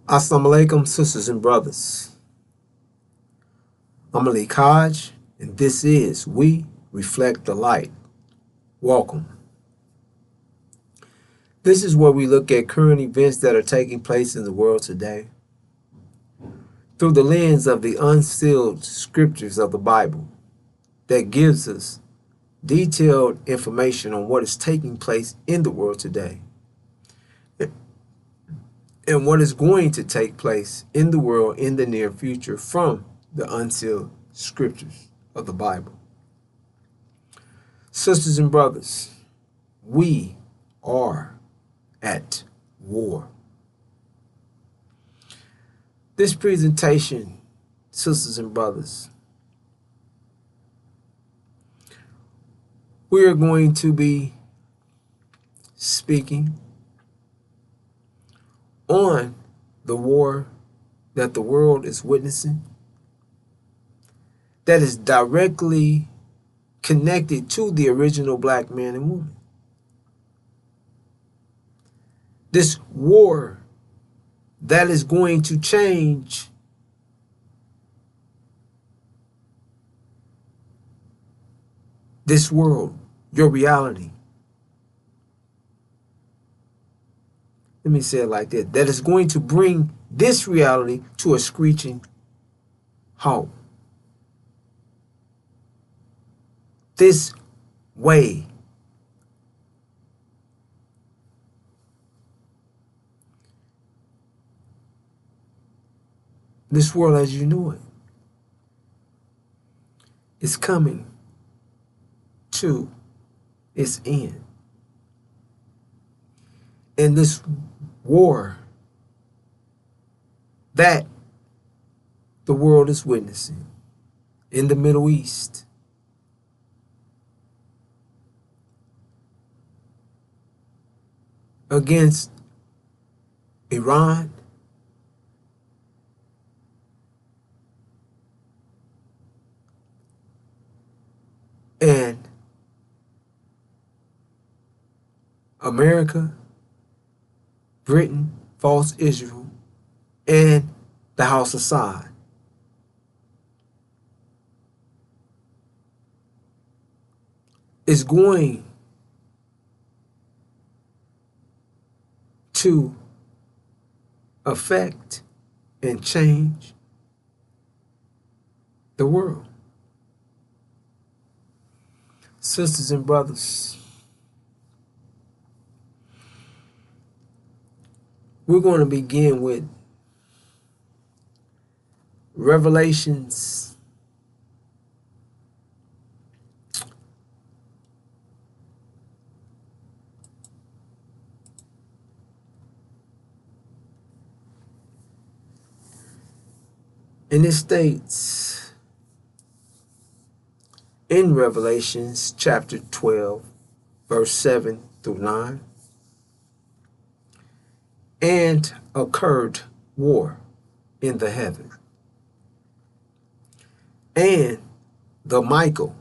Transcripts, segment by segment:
Assalamu alaikum, sisters and brothers. I'm Ali Kaj, and this is We Reflect the Light. Welcome. This is where we look at current events that are taking place in the world today through the lens of the unsealed scriptures of the Bible that gives us detailed information on what is taking place in the world today and what is going to take place in the world in the near future from the unsealed scriptures of the Bible. Sisters and brothers, we are at war. This presentation, sisters and brothers, we are going to be speaking on the war that the world is witnessing that is directly connected to the original black man and woman. This war that is going to change this world, your reality. Let me say it like that. That is going to bring this reality to a screeching halt. This way. This world as you know it is coming to its end. And this war that the world is witnessing in the Middle East against Iran, and America, Britain, false Israel, and the House of Assad. Is going to affect and change the world. Sisters and brothers, we're going to begin with Revelations and it states in Revelations chapter 12, verse 7 through 9, and occurred war in the heaven, and the Michael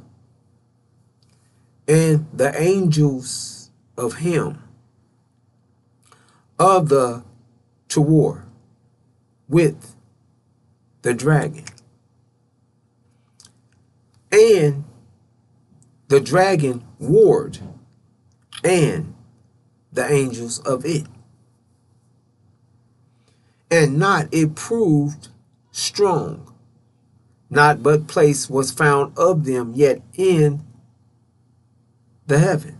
and the angels of him of the to war with the dragon, and the dragon warred, and the angels of it, and not it proved strong, not but place was found of them yet in the heaven,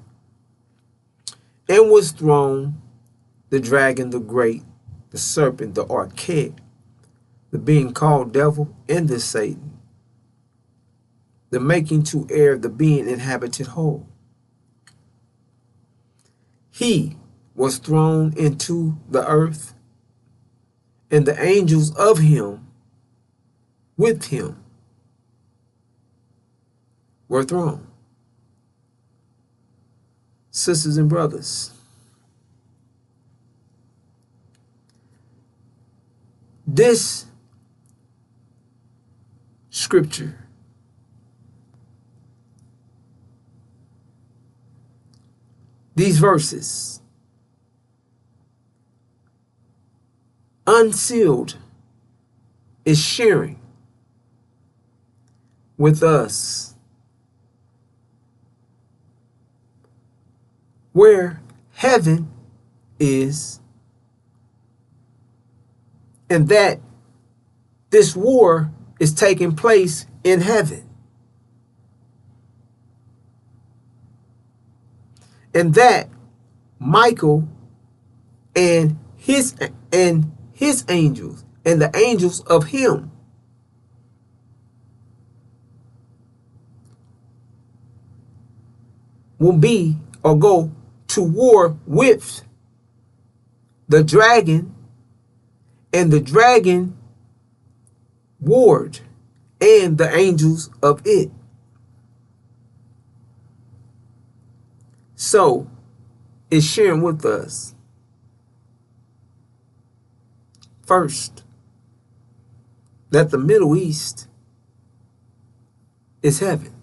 and was thrown the dragon, the great, the serpent, the archaic, the being called devil, and the Satan, the making to air the being inhabited whole. He was thrown into the earth, and the angels of him with him were thrown. Sisters and brothers, this scripture these verses Unsealed is sharing with us where heaven is, and that this war is taking place in heaven, and that Michael and his angels and the angels of him will be or go to war with the dragon and the dragon ward and the angels of it. So it's sharing with us first that the Middle East is heaven.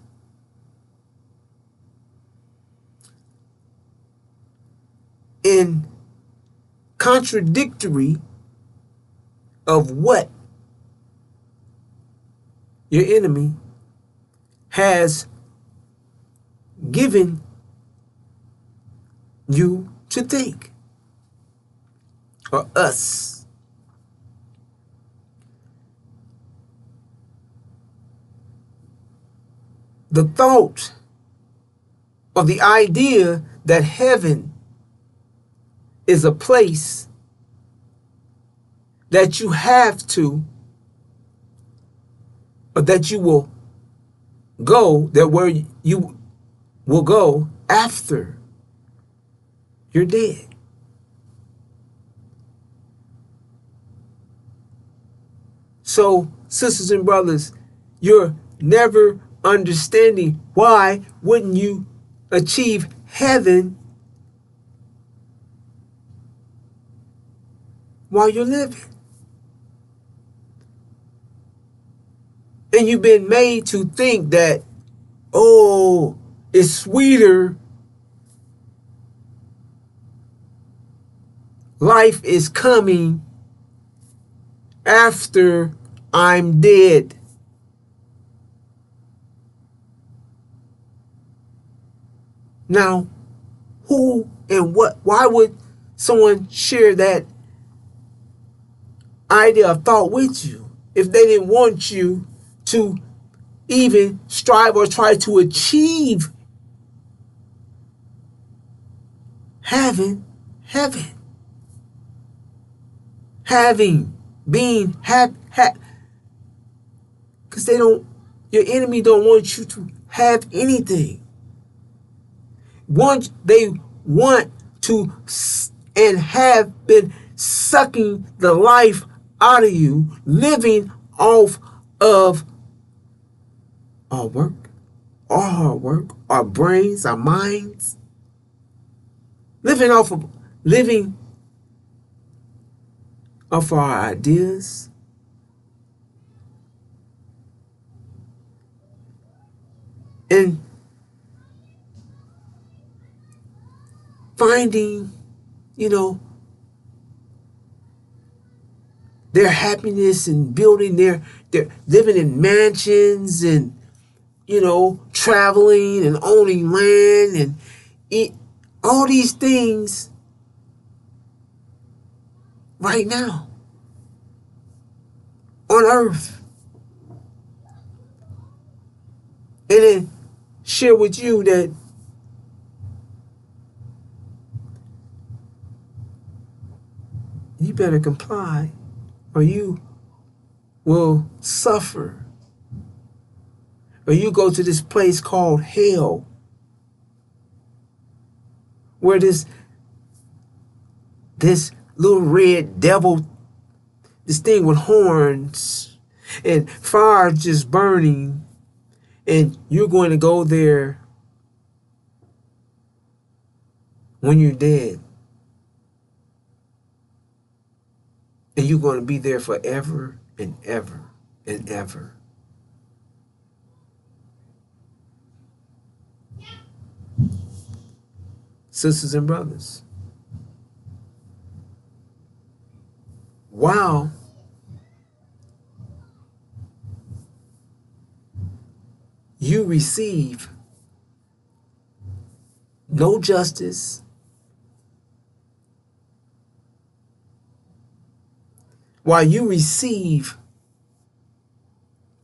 In contradictory of what your enemy has given you to think, or us. The thought or the idea that heaven is a place that you have to, or that you will go, that where you will go after you're dead. So, sisters and brothers, you're never understanding why wouldn't you achieve heaven while you're living? And you've been made to think that, oh, it's sweeter. Life is coming after I'm dead. Now, who and what, why would someone share that idea of thought with you if they didn't want you to even strive or try to achieve having heaven? Being happy, because your enemy don't want you to have anything. They want to and have been sucking the life out of you, living off of our work, our hard work, our brains, our minds, living off our ideas. And finding, their happiness and building their living in mansions and, traveling and owning land and all these things right now on earth. And then share with you that you better comply or you will suffer. Or you go to this place called hell, where this little red devil, this thing with horns and fire just burning, and you're going to go there when you're dead. And you're going to be there forever and ever and ever. Sisters and brothers, while you receive no justice, while you receive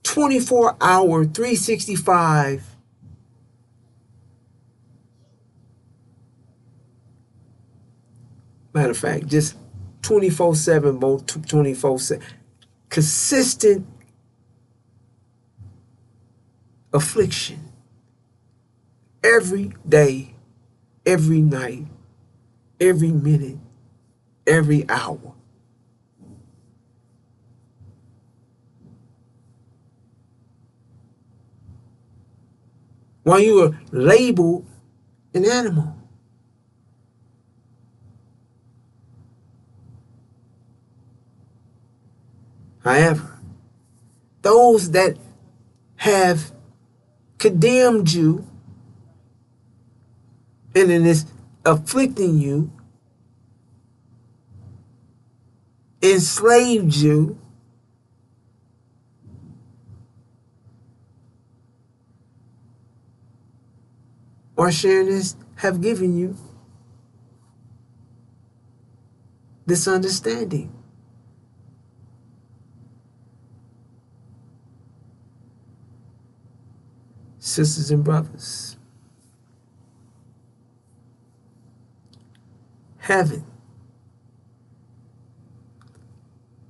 24-hour, 365 matter of fact, just 24/7, both 24/7, consistent affliction every day, every night, every minute, every hour. While you are labeled an animal. However, those that have condemned you and in this afflicting you, enslaved you, or sharing this, have given you this understanding. Sisters and brothers, heaven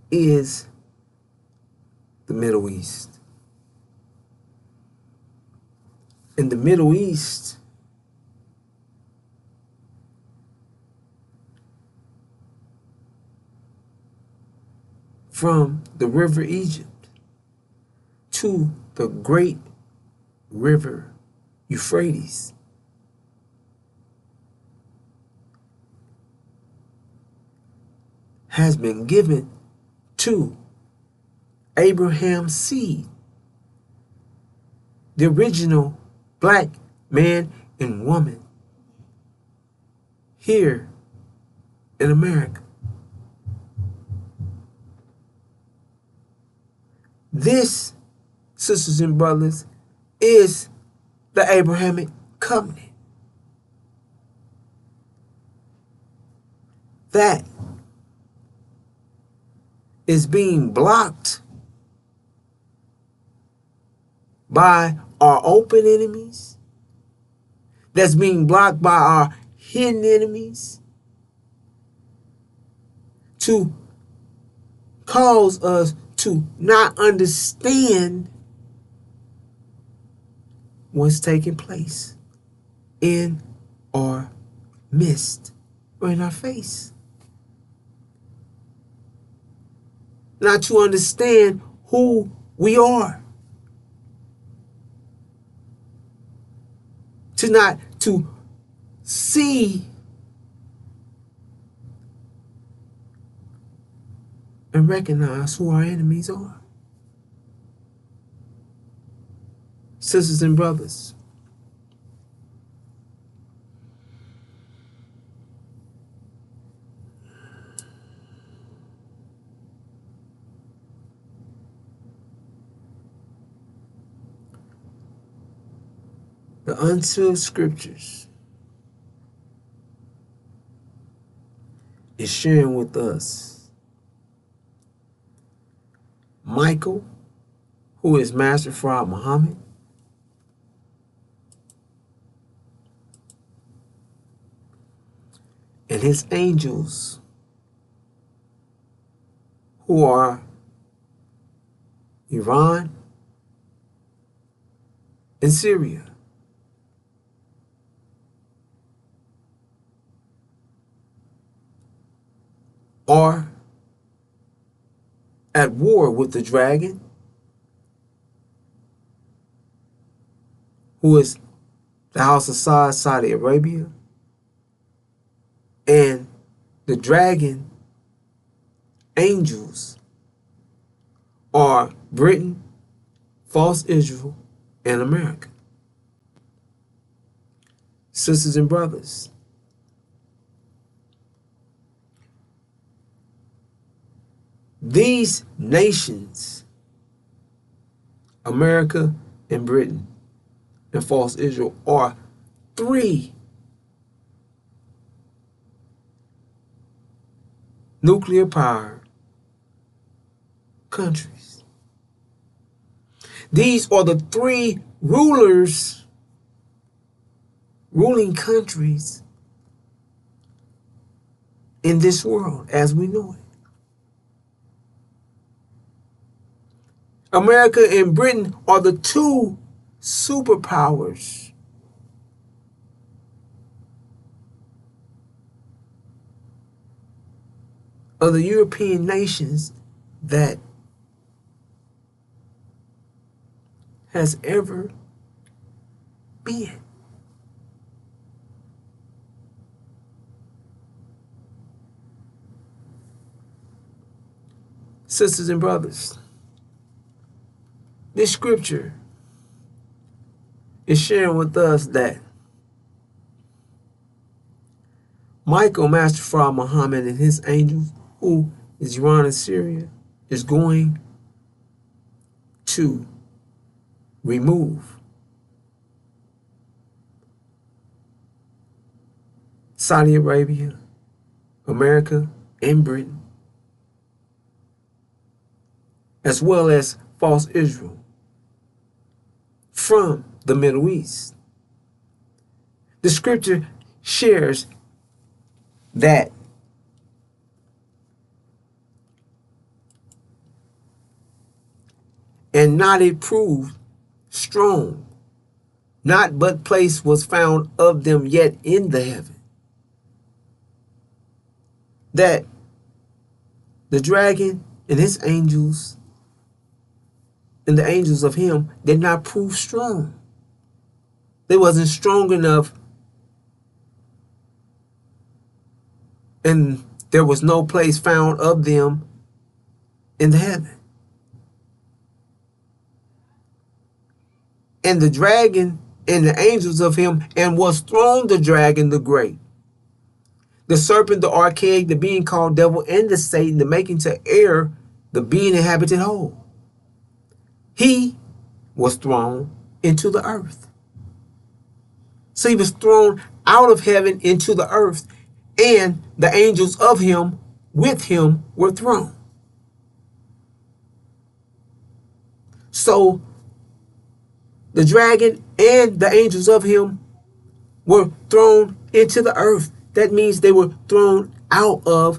is the Middle East. In the Middle East, from the river Egypt to the great river Euphrates, has been given to Abraham's seed, the original black man and woman here in America. This, sisters and brothers, is the Abrahamic covenant. That is being blocked by our open enemies, that's being blocked by our hidden enemies, to cause us to not understand what's taking place in our midst or in our face. Not to understand who we are. To see and recognize who our enemies are. Sisters and brothers, the Unsealed Scriptures is sharing with us Michael, who is Master Fraud Muhammad, and his angels, who are Iran and Syria. Are at war with the dragon, who is the House of Saudi Arabia, and the dragon angels are Britain, false Israel, and America. Sisters and brothers, These nations, America and Britain and false Israel, are three nuclear power countries. These are the three ruling countries in this world as we know it. America and Britain are the two superpowers of the European nations that has ever been. Sisters and brothers, this scripture is sharing with us that Michael, Master Fra Muhammad, and his angels, who is Iran and Syria, is going to remove Saudi Arabia, America, and Britain, as well as false Israel, from the Middle East. The scripture shares that and not it proved strong, not but place was found of them yet in the heaven. That the dragon and his angels and the angels of him did not prove strong. They wasn't strong enough, and there was no place found of them in the heaven. And the dragon and the angels of him, and was thrown the dragon the great, the serpent, the archaic, the being called devil, and the Satan, the making to err, the being inhabited whole. He was thrown into the earth. So he was thrown out of heaven into the earth, and the angels of him with him were thrown. So the dragon and the angels of him were thrown into the earth. That means they were thrown out of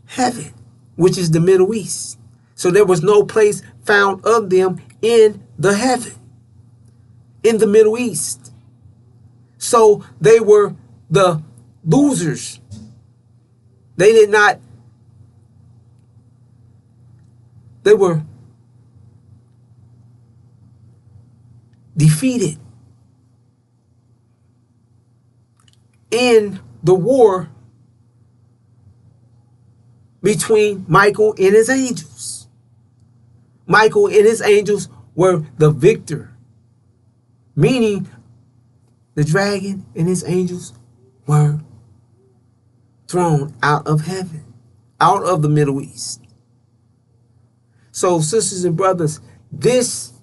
heaven, which is the Middle East. So there was no place found of them in the heaven, in the Middle East. So they were the losers. They were defeated in the war between Michael and his angels. Michael and his angels were the victor, meaning the dragon and his angels were thrown out of heaven, out of the Middle East. So, sisters and brothers, this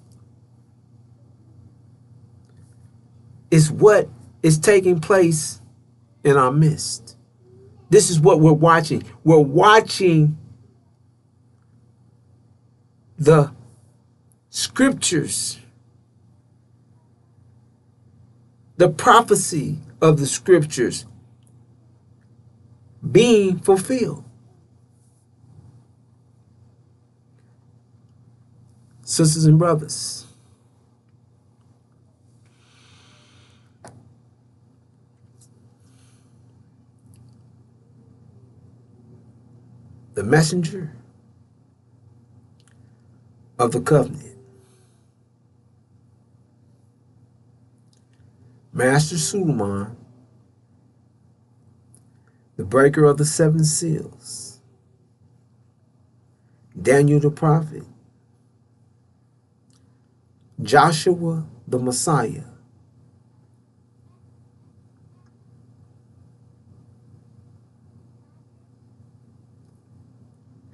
is what is taking place in our midst. This is what we're watching. We're watching the scriptures, the prophecy of the scriptures being fulfilled. Sisters and brothers, the messenger of the covenant, Master Suleiman, the breaker of the seven seals, Daniel the prophet, Joshua the Messiah,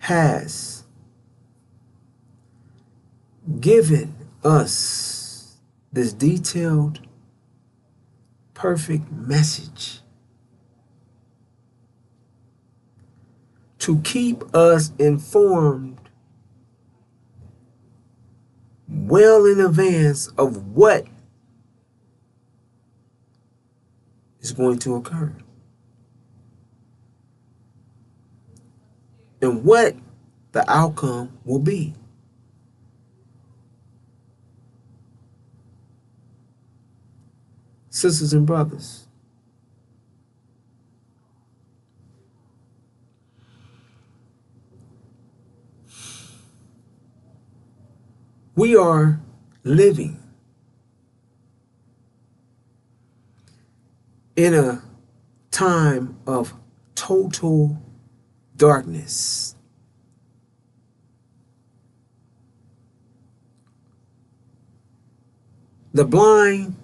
has given us this detailed, perfect message to keep us informed well in advance of what is going to occur and what the outcome will be. Sisters and brothers, we are living in a time of total darkness. The blind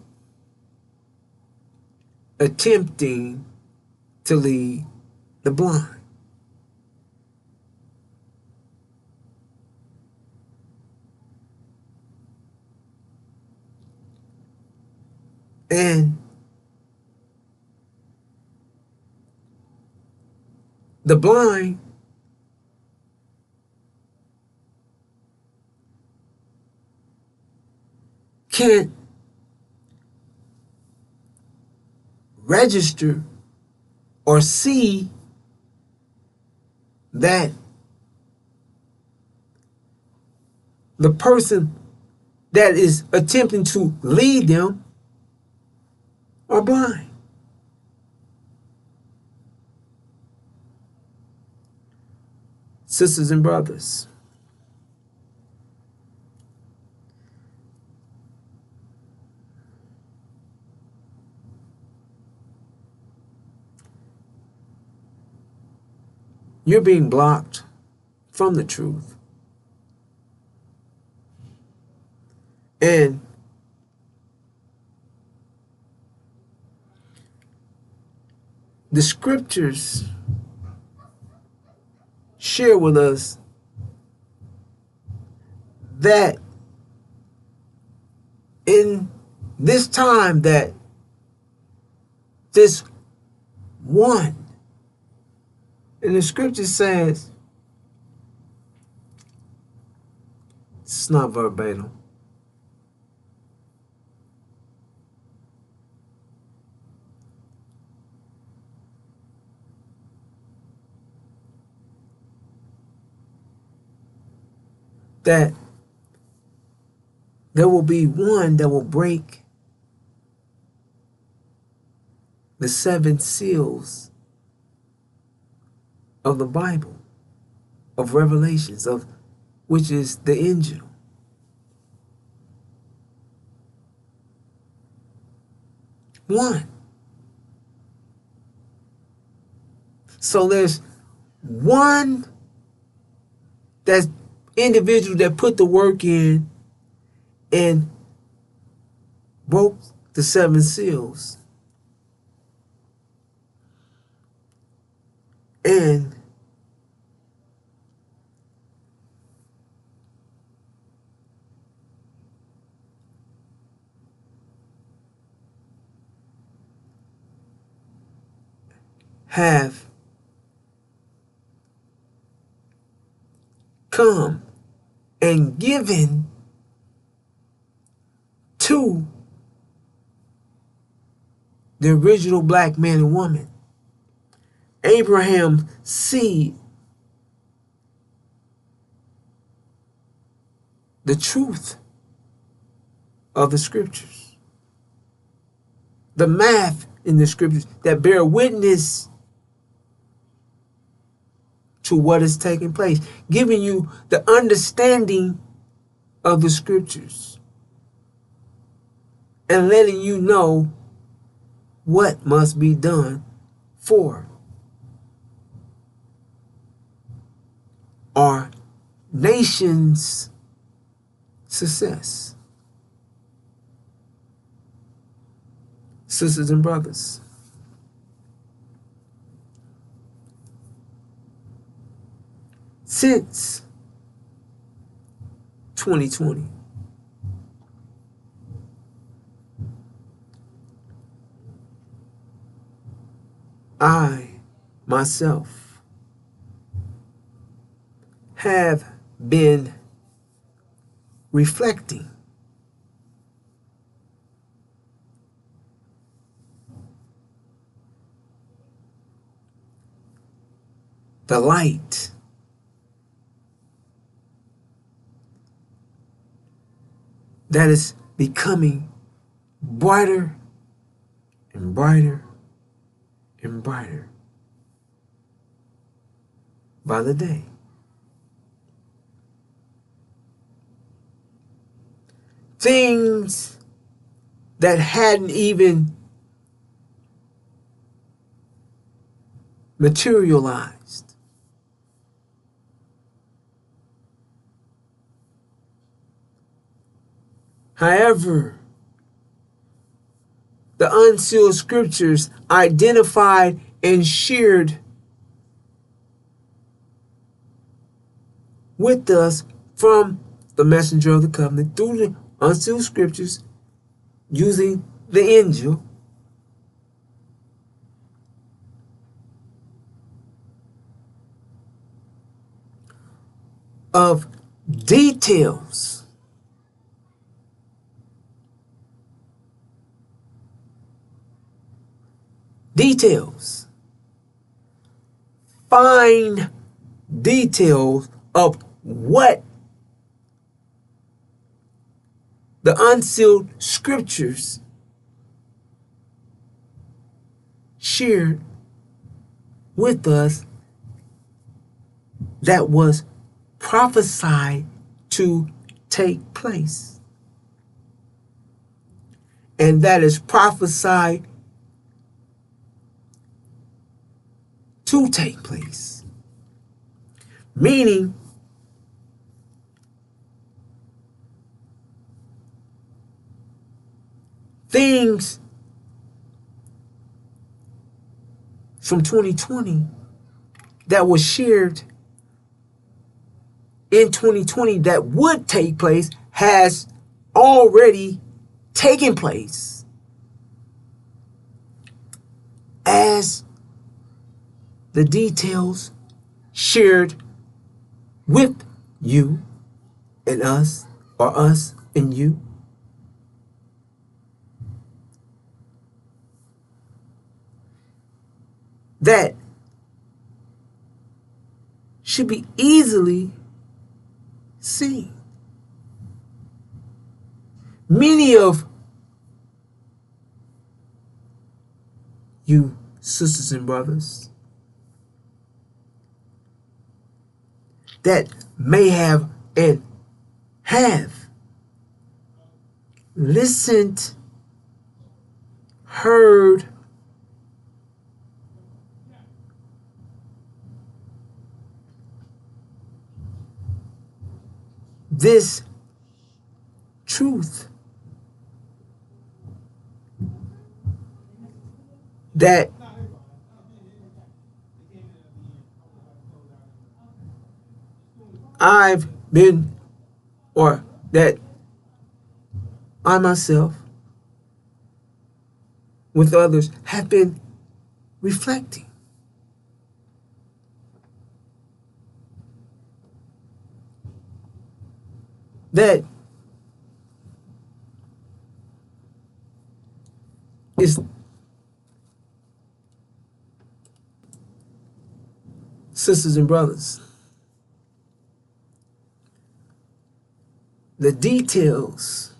attempting to lead the blind. And the blind can't register or see that the person that is attempting to lead them are blind. Sisters and brothers, you're being blocked from the truth. And the scriptures share with us that in this time that this one, and the scripture says, it's not verbatim, that there will be one that will break the 7 seals of the Bible, of Revelations, of which is the angel. One. So there's one that's individual that put the work in and broke the 7 seals. And have come and given to the original black man and woman, Abraham's seed, the truth of the scriptures, the math in the scriptures that bear witness to what is taking place, giving you the understanding of the scriptures and letting you know what must be done for our nation's success. Sisters and brothers, since 2020. I, myself, have been reflecting the light that is becoming brighter and brighter and brighter by the day. Things that hadn't even materialized. However, the unsealed scriptures identified and shared with us from the messenger of the covenant through the unsealed scriptures using the angel of details fine details of what the unsealed scriptures shared with us that was prophesied to take place. And that is prophesied to take place. Meaning, things from 2020 that was shared in 2020 that would take place has already taken place as the details shared with you and us, or us and you, that should be easily seen. Many of you sisters and brothers that may have and have listened, heard, this truth that I've been, or that I myself with others have been reflecting. That is sisters and brothers. The details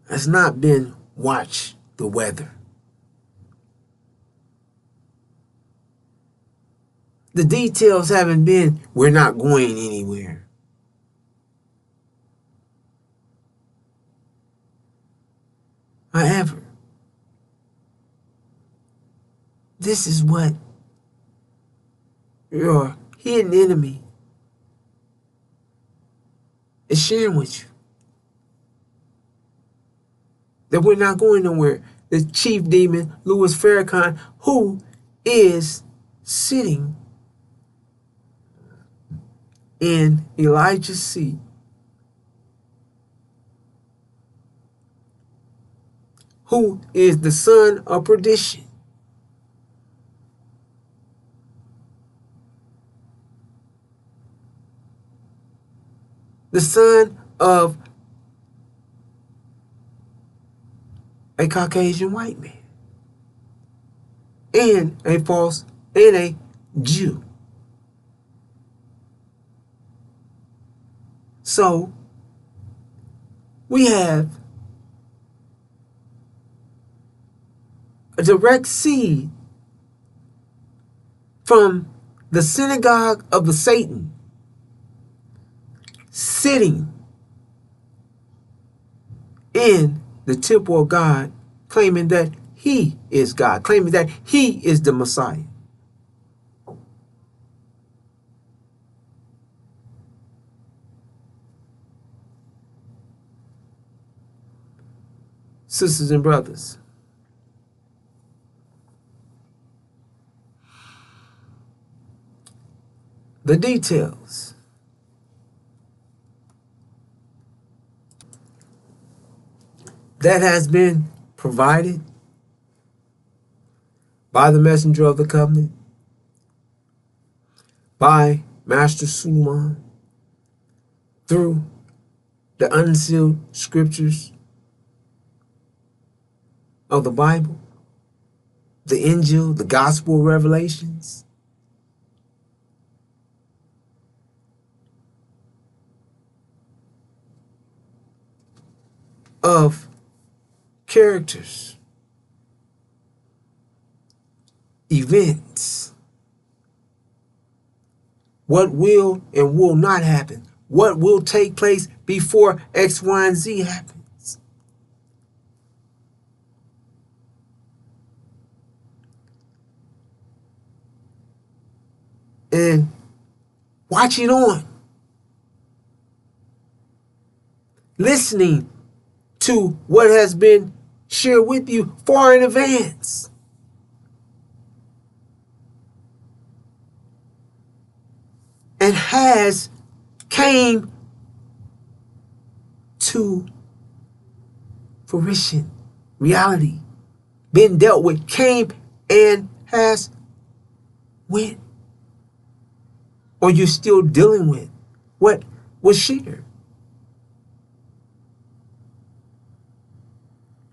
has not been watch the weather. The details haven't been we're not going anywhere. However, this is what your hidden enemy is sharing with you. That we're not going nowhere. The chief demon, Louis Farrakhan, who is sitting in Elijah's seat, who is the son of perdition. The son of a Caucasian white man and a Jew. So we have a direct seed from the synagogue of the Satan sitting in the temple of God, claiming that he is God, claiming that he is the Messiah. Sisters and brothers, the details that has been provided by the messenger of the covenant, by Master Suleiman, through the unsealed scriptures of the Bible, the Injil, the gospel revelations, of characters, events, what will and will not happen, what will take place before X, Y, and Z happens. And watch it on. Listening to what has been shared with you far in advance. And has came to fruition, reality, been dealt with, came and has went. Or you're still dealing with what was shared.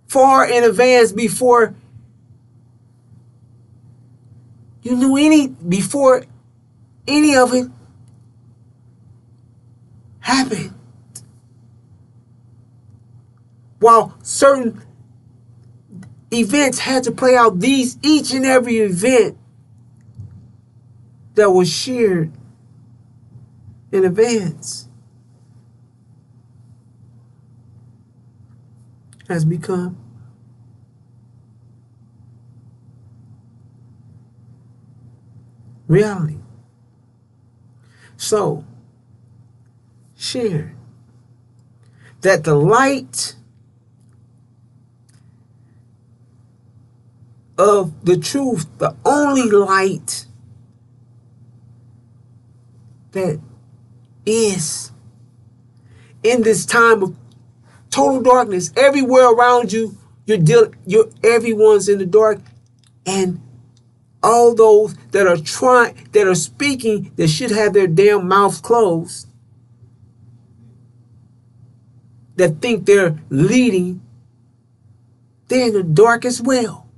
Far in advance before you knew before any of it happened. While certain events had to play out, each and every event that was shared in advance has become reality. So, share that the light of the truth, the only light that is in this time of total darkness, everywhere around you, everyone's in the dark, and all those that are speaking, that should have their damn mouths closed, that think they're leading, they're in the dark as well.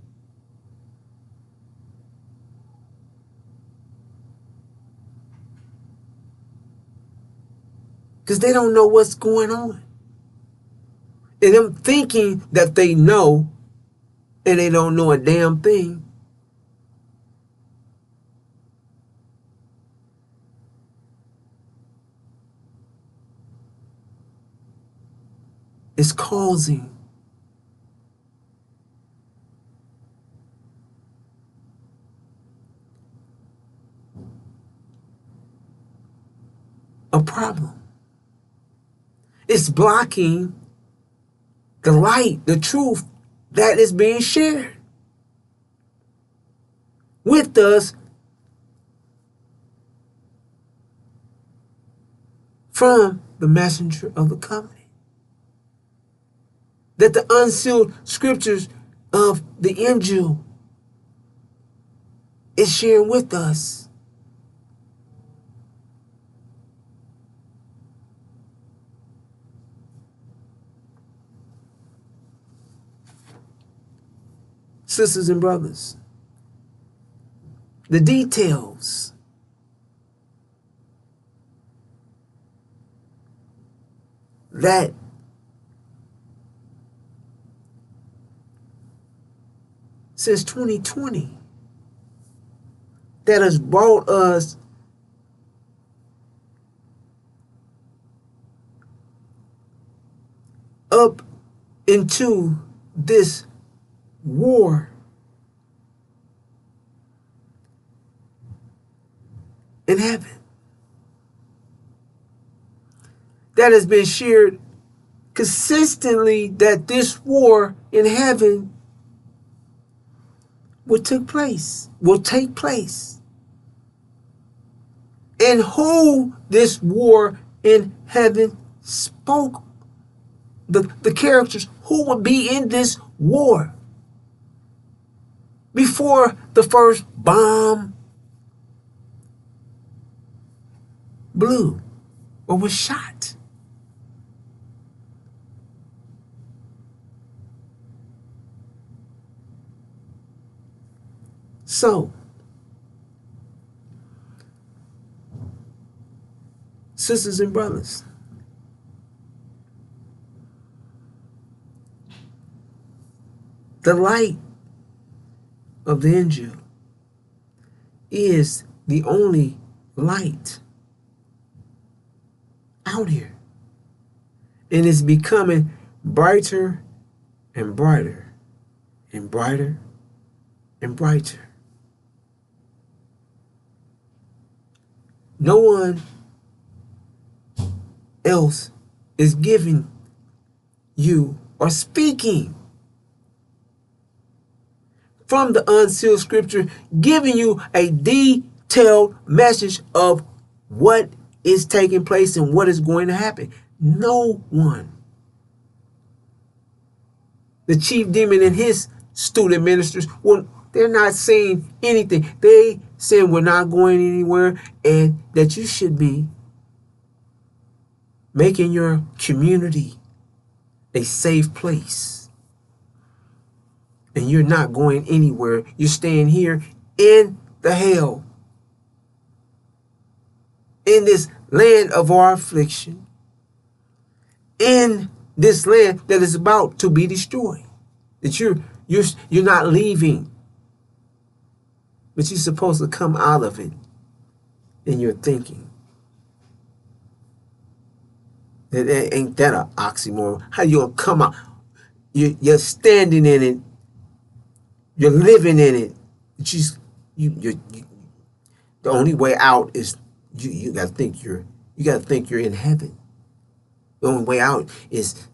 Because they don't know what's going on. And them thinking that they know, and they don't know a damn thing, is causing a problem. It's blocking the light, the truth that is being shared with us from the messenger of the covenant. That the unsealed scriptures of the angel is sharing with us. Sisters and brothers, the details that since 2020 that has brought us up into this war in heaven that has been shared consistently, that this war in heaven will take place, and who this war in heaven spoke, the characters who would be in this war before the first bomb blew or was shot. So, sisters and brothers, the light of the angel is the only light out here. And it's becoming brighter and brighter and brighter and brighter. No one else is giving you or speaking from the unsealed scripture, giving you a detailed message of what is taking place and what is going to happen. No one. The chief demon and his student ministers, well, they're not saying anything. They saying we're not going anywhere, and that you should be making your community a safe place. And you're not going anywhere. You're staying here in the hell, in this land of our affliction, in this land that is about to be destroyed. That you're not leaving, but you're supposed to come out of it in your thinking. Ain't that an oxymoron? How you gonna come out? You're standing in it. You're living in it. The only way out is you gotta think you're in heaven. The only way out is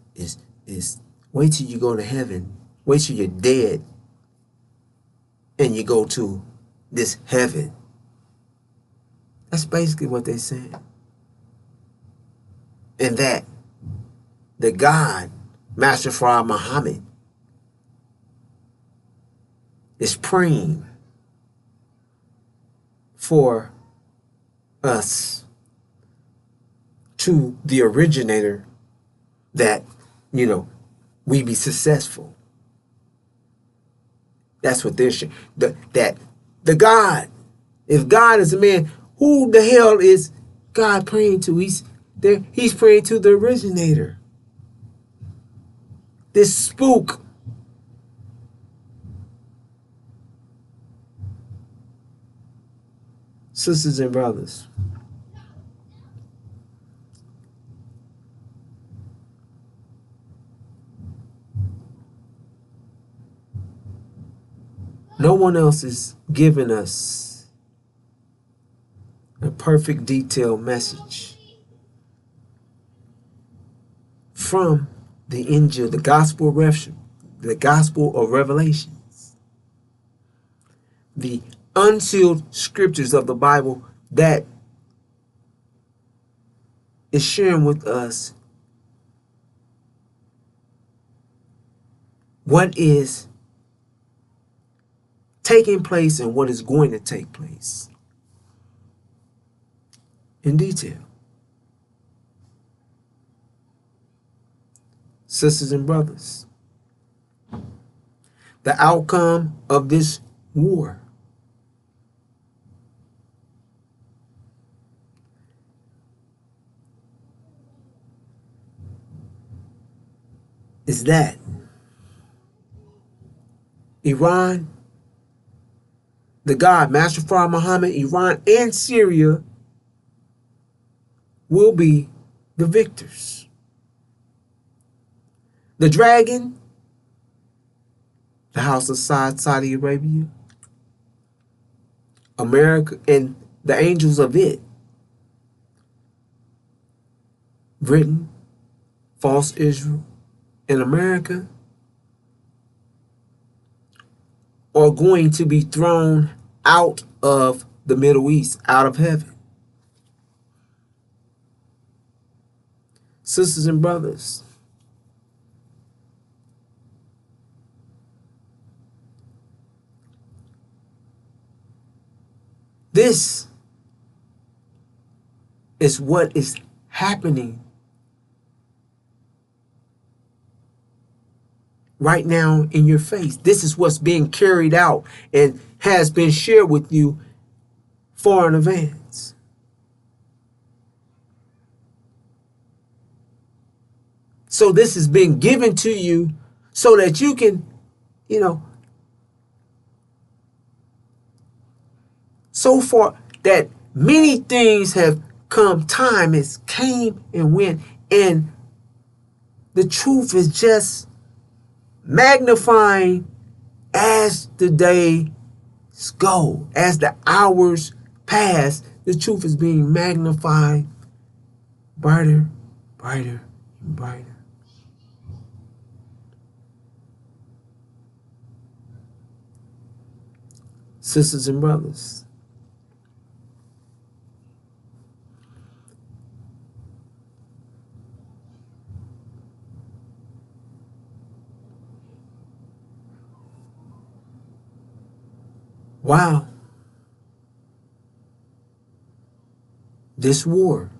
wait till you go to heaven. Wait till you're dead and you go to this heaven. That's basically what they're saying. And that the God, Master Farah Muhammad, is praying for us to the originator that, we be successful. That's what they're saying. That the God, if God is a man, who the hell is God praying to? He's praying to the originator. This spook. Sisters and brothers, no one else is giving us a perfect detailed message from the angel, the gospel of Revelations, the unsealed scriptures of the Bible that is sharing with us what is taking place and what is going to take place in detail. Sisters and brothers, the outcome of this war is that Iran, the God, Master Farah Muhammad, Iran, and Syria will be the victors. The dragon, the house of Saudi Arabia, America, and the angels of it, Britain, false Israel, and America, are going to be thrown out of the Middle East, out of heaven. Sisters and brothers, this is what is happening right now in your face. This is what's being carried out and has been shared with you far in advance. So this has been given to you so that you can, so far that many things have come, time has came and went, and the truth is just magnifying as the days go, as the hours pass. The truth is being magnified brighter, brighter, and brighter. Sisters and brothers, wow, this war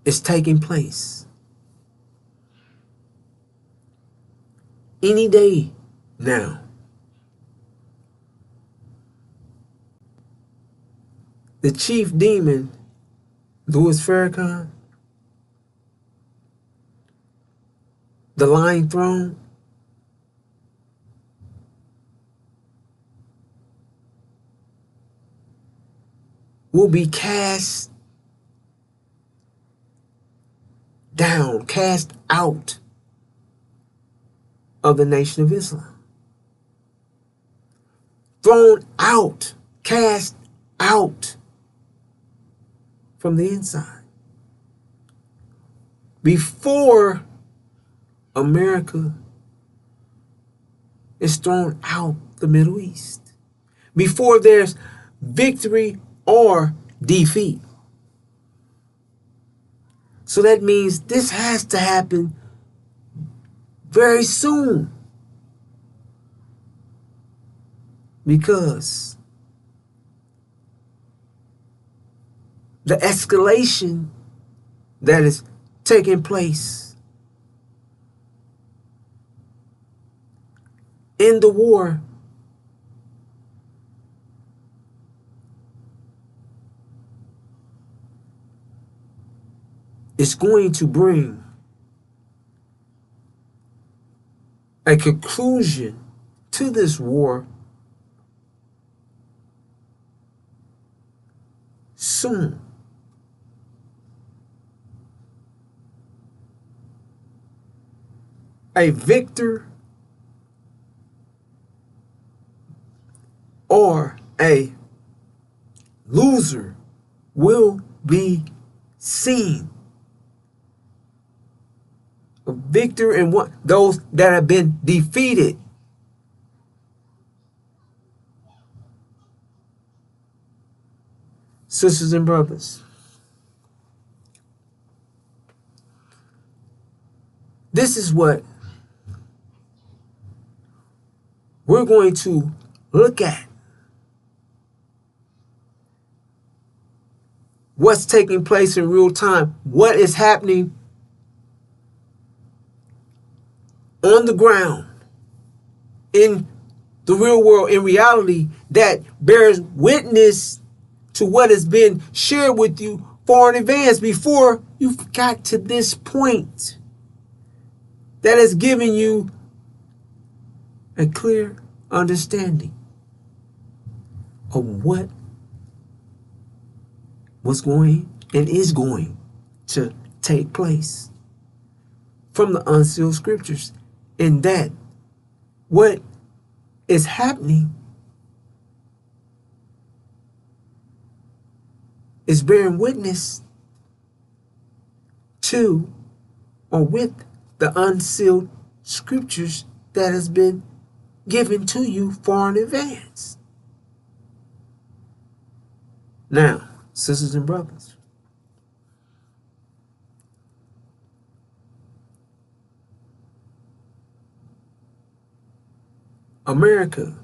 is taking place any day now. The chief demon, Louis Farrakhan, the Lying Throne, will be cast down, cast out of the Nation of Islam. Thrown out, cast out from the inside. Before America is thrown out the Middle East. Before there's victory or defeat. So that means this has to happen very soon. Because the escalation that is taking place in the war is going to bring a conclusion to this war soon. A victor or a loser will be seen. A victor and what those that have been defeated. Sisters and brothers, this is what we're going to look at. What's taking place in real time? What is happening on the ground, in the real world, in reality, that bears witness to what has been shared with you far in advance before you got to this point, that has given you a clear understanding of what was going and is going to take place from the unsealed scriptures, and that what is happening is bearing witness to or with the unsealed scriptures that has been given to you far in advance. Now, sisters and brothers, America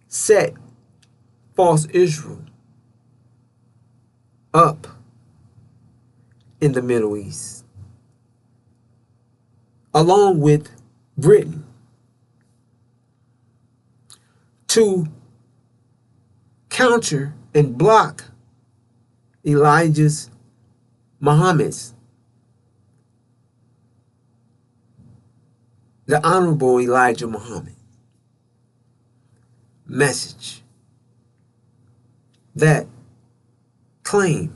set false Israel up in the Middle East, along with Britain, to counter and block Muhammad's, the Honorable Elijah Muhammad, message that claim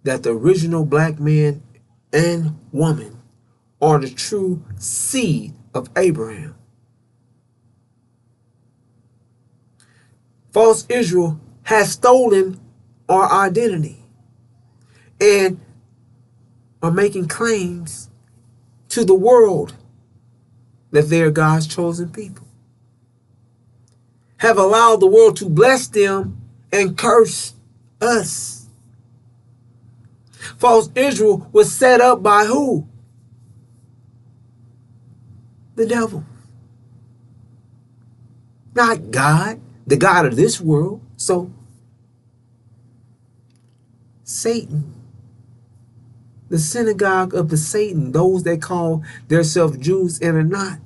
that the original black man and woman are the true seed of Abraham. False Israel has stolen our identity and are making claims to the world that they are God's chosen people. Have allowed the world to bless them and curse us. False Israel was set up by who? The devil. Not God, the God of this world. So, Satan, the synagogue of the Satan, those that call themselves Jews and are not,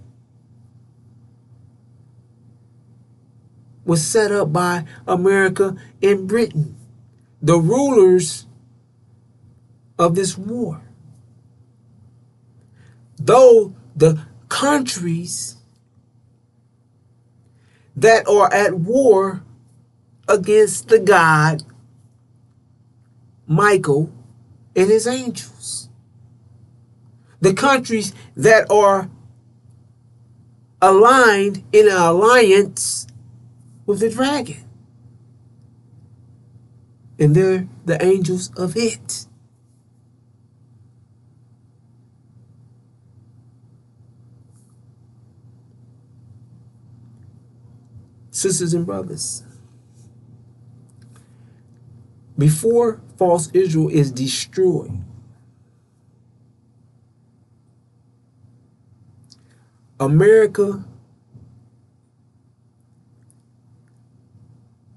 was set up by America and Britain, the rulers of this war. Though the countries that are at war against the God Michael and his angels, the countries that are aligned in an alliance with the dragon, and they're the angels of it. Sisters and brothers, before false Israel is destroyed, America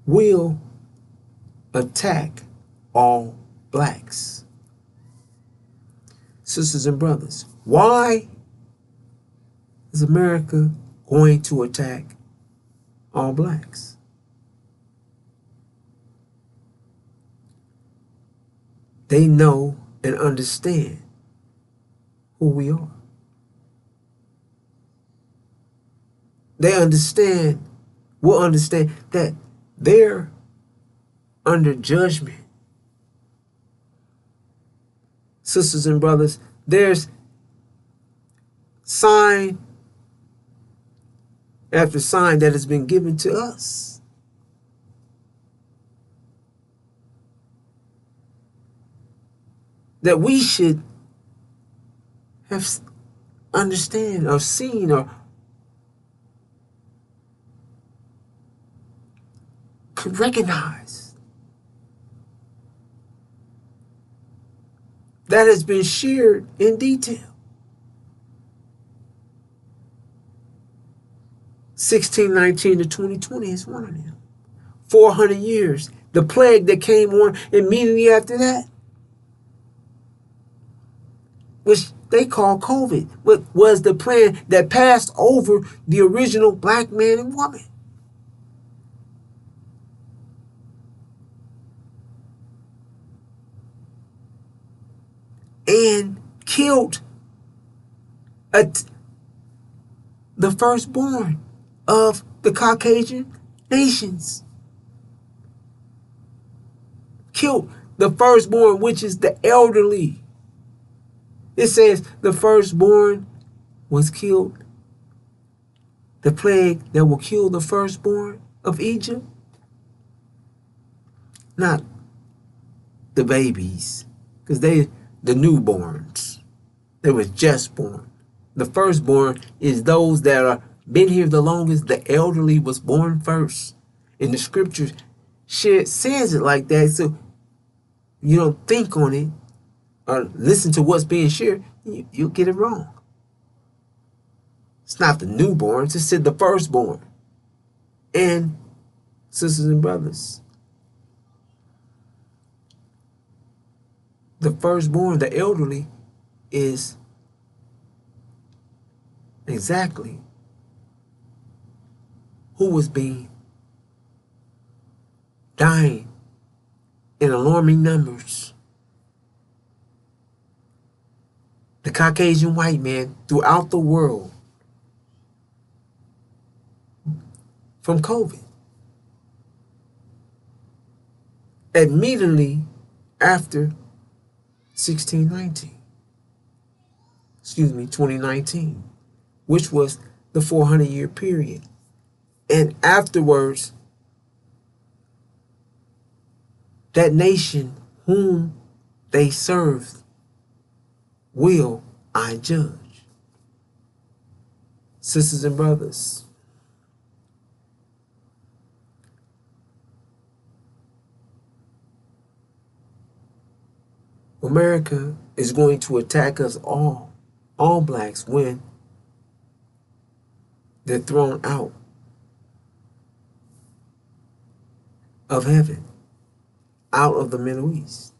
will attack all blacks. Sisters and brothers, why is America going to attack all blacks? They know and understand who we are. They will understand that they're under judgment. Sisters and brothers, there's sign after sign that has been given to us. That we should have understand or seen or could recognize. That has been shared in detail. 1619 to 2020 is one of them. 400 years. The plague that came on immediately after that, which they call COVID, was the plan that passed over the original black man and woman. And killed the firstborn of the Caucasian nations. Killed the firstborn, which is the elderly. It says the firstborn was killed. The plague that will kill the firstborn of Egypt. Not the babies, because the newborns. They was just born. The firstborn is those that are been here the longest. The elderly was born first. And the scripture says it like that, so you don't think on it or listen to what's being shared, you'll get it wrong. It's not the newborns, it said the firstborn. And sisters and brothers, the firstborn, the elderly, is exactly who was dying in alarming numbers. The Caucasian white man throughout the world from COVID. Immediately after 2019, which was the 400-year period. And afterwards, that nation whom they served will I judge. Sisters and brothers, America is going to attack us all blacks, when they're thrown out of heaven, out of the Middle East.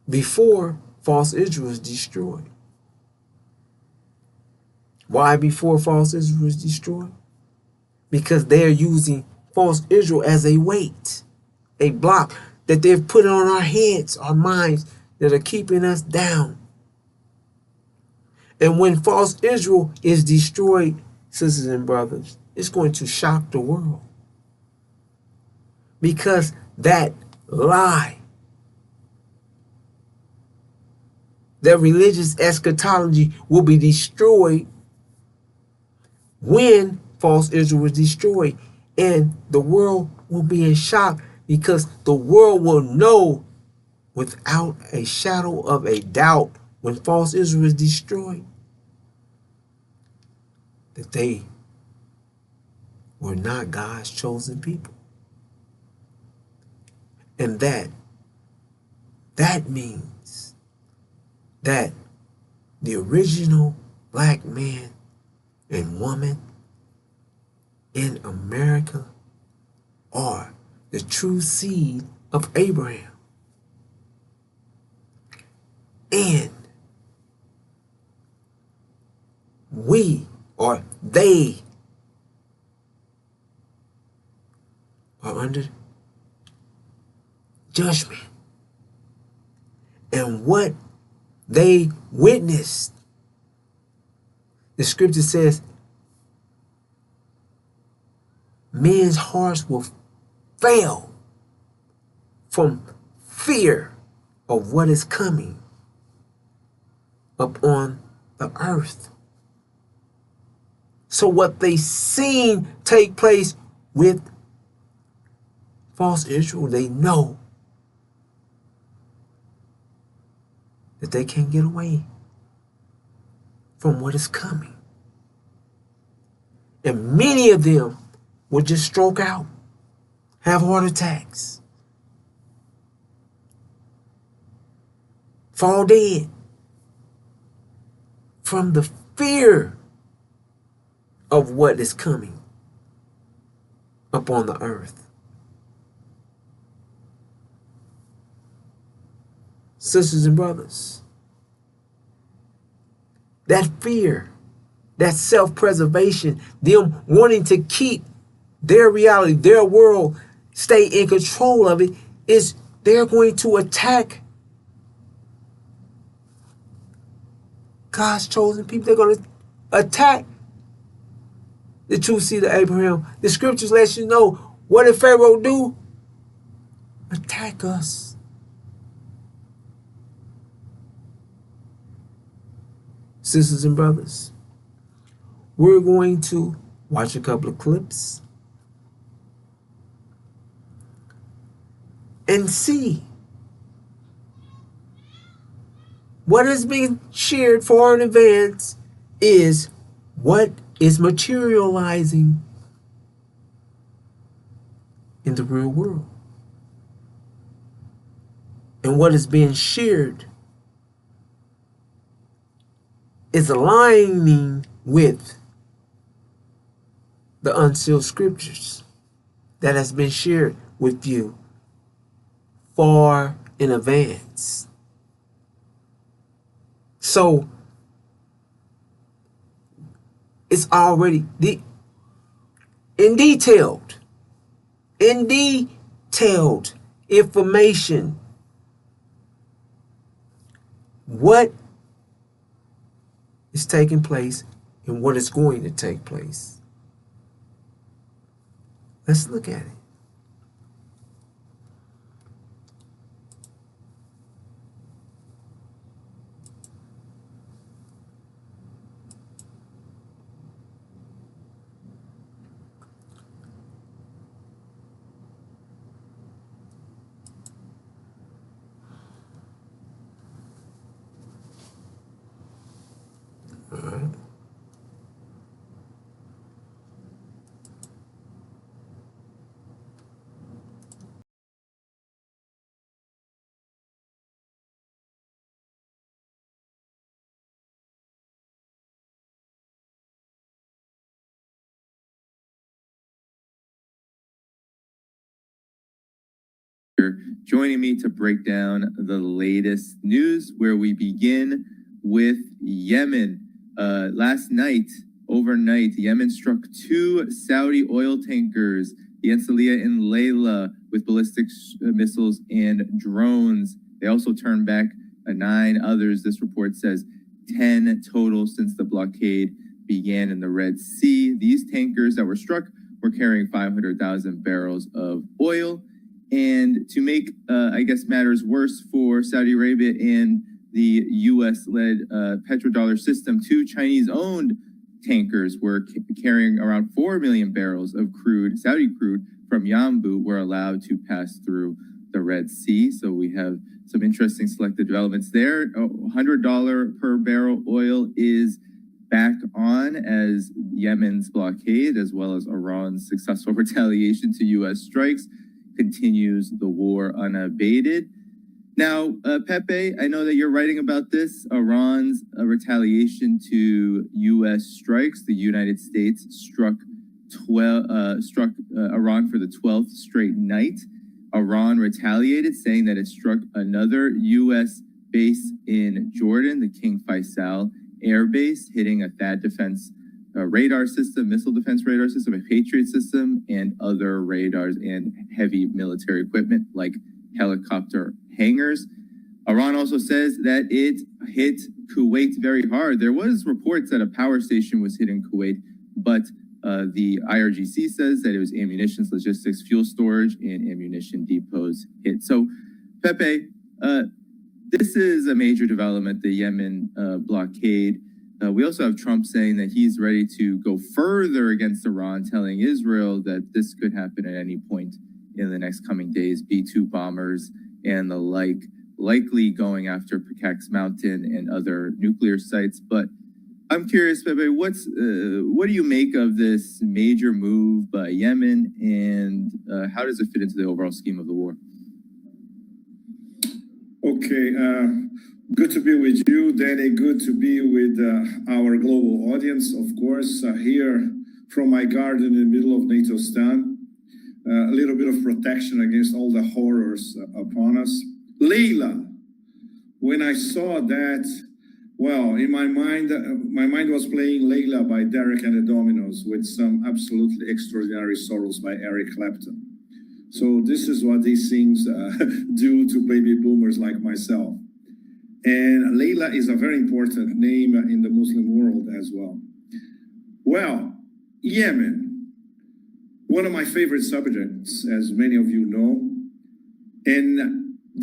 Before false Israel was destroyed. Why before false Israel was destroyed? Because they're using false Israel as a weight, a block that they've put on our heads, our minds, that are keeping us down. And when false Israel is destroyed, sisters and brothers, it's going to shock the world. Because that lie, that religious eschatology will be destroyed when false Israel was destroyed. And the world will be in shock, because the world will know without a shadow of a doubt, when false Israel is destroyed, that they were not God's chosen people. And that means that the original black man and woman in America are the true seed of Abraham. And we, or they, are under judgment. And what they witnessed, the scripture says, men's hearts will fail from fear of what is coming upon the earth. So what they seen take place with false Israel, they know that they can't get away from what is coming. And many of them will just stroke out, have heart attacks, fall dead from the fear of what is coming upon the earth. Sisters and brothers, that fear, that self-preservation, them wanting to keep their reality, their world, stay in control of it, is they're going to attack God's chosen people. They're going to attack the true seed of Abraham. The scriptures let you know, what did Pharaoh do? Attack us. Sisters and brothers, we're going to watch a couple of clips and see what is being shared far in advance is what is materializing in the real world. And what is being shared is aligning with the unsealed scriptures that has been shared with you far in advance. So it's already in detailed information what is taking place and what is going to take place. Let's look at it. All right. Joining me to break down the latest news, where we begin with Yemen. Last night, overnight, Yemen struck 2 Saudi oil tankers, the Uncealed and Layla, with ballistic missiles and drones. They also turned back 9 others. This report says 10 total since the blockade began in the Red Sea. These tankers that were struck were carrying 500,000 barrels of oil. And to make, matters worse for Saudi Arabia and the U.S.-led petrodollar system, 2 Chinese-owned tankers were carrying around 4 million barrels of crude, Saudi crude, from Yanbu, were allowed to pass through the Red Sea. So we have some interesting selected developments there. $100 per barrel oil is back on as Yemen's blockade, as well as Iran's successful retaliation to U.S. strikes, continues the war unabated. Now, Pepe, I know that you're writing about this. Iran's retaliation to U.S. strikes. The United States struck Iran for the 12th straight night. Iran retaliated, saying that it struck another U.S. base in Jordan, the King Faisal Air Base, hitting a THAAD defense radar system, missile defense radar system, a Patriot system, and other radars and heavy military equipment like helicopter hangars. Iran also says that it hit Kuwait very hard. There was reports that a power station was hit in Kuwait, but the IRGC says that it was ammunition, logistics, fuel storage, and ammunition depots hit. So, Pepe, this is a major development, the Yemen blockade. We also have Trump saying that he's ready to go further against Iran, telling Israel that this could happen at any point in the next coming days. B-2 bombers and the like, likely going after Pickaxe Mountain and other nuclear sites. But I'm curious, Pepe, what do you make of this major move by Yemen, and how does it fit into the overall scheme of the war? Okay, good to be with you, Danny. Good to be with our global audience, of course, here from my garden in the middle of Natostan. A little bit of protection against all the horrors upon us. Layla, when I saw that, well, in my mind was playing Layla by Derek and the Dominos with some absolutely extraordinary sorrows by Eric Clapton. So this is what these things do to baby boomers like myself. And Layla is a very important name in the Muslim world as well. Well, Yemen, one of my favorite subjects, as many of you know. And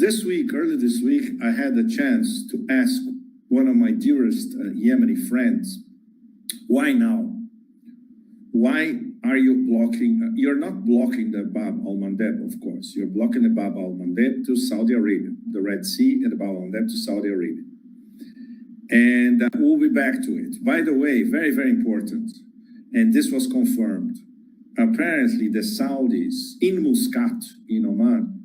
early this week, I had the chance to ask one of my dearest Yemeni friends, why now? Why are you blocking? You're not blocking the Bab al-Mandeb, of course. You're blocking the Bab al-Mandeb to Saudi Arabia, the Red Sea and the Bab al-Mandeb to Saudi Arabia. And we'll be back to it. By the way, very, very important, and this was confirmed. Apparently, the Saudis in Muscat, in Oman,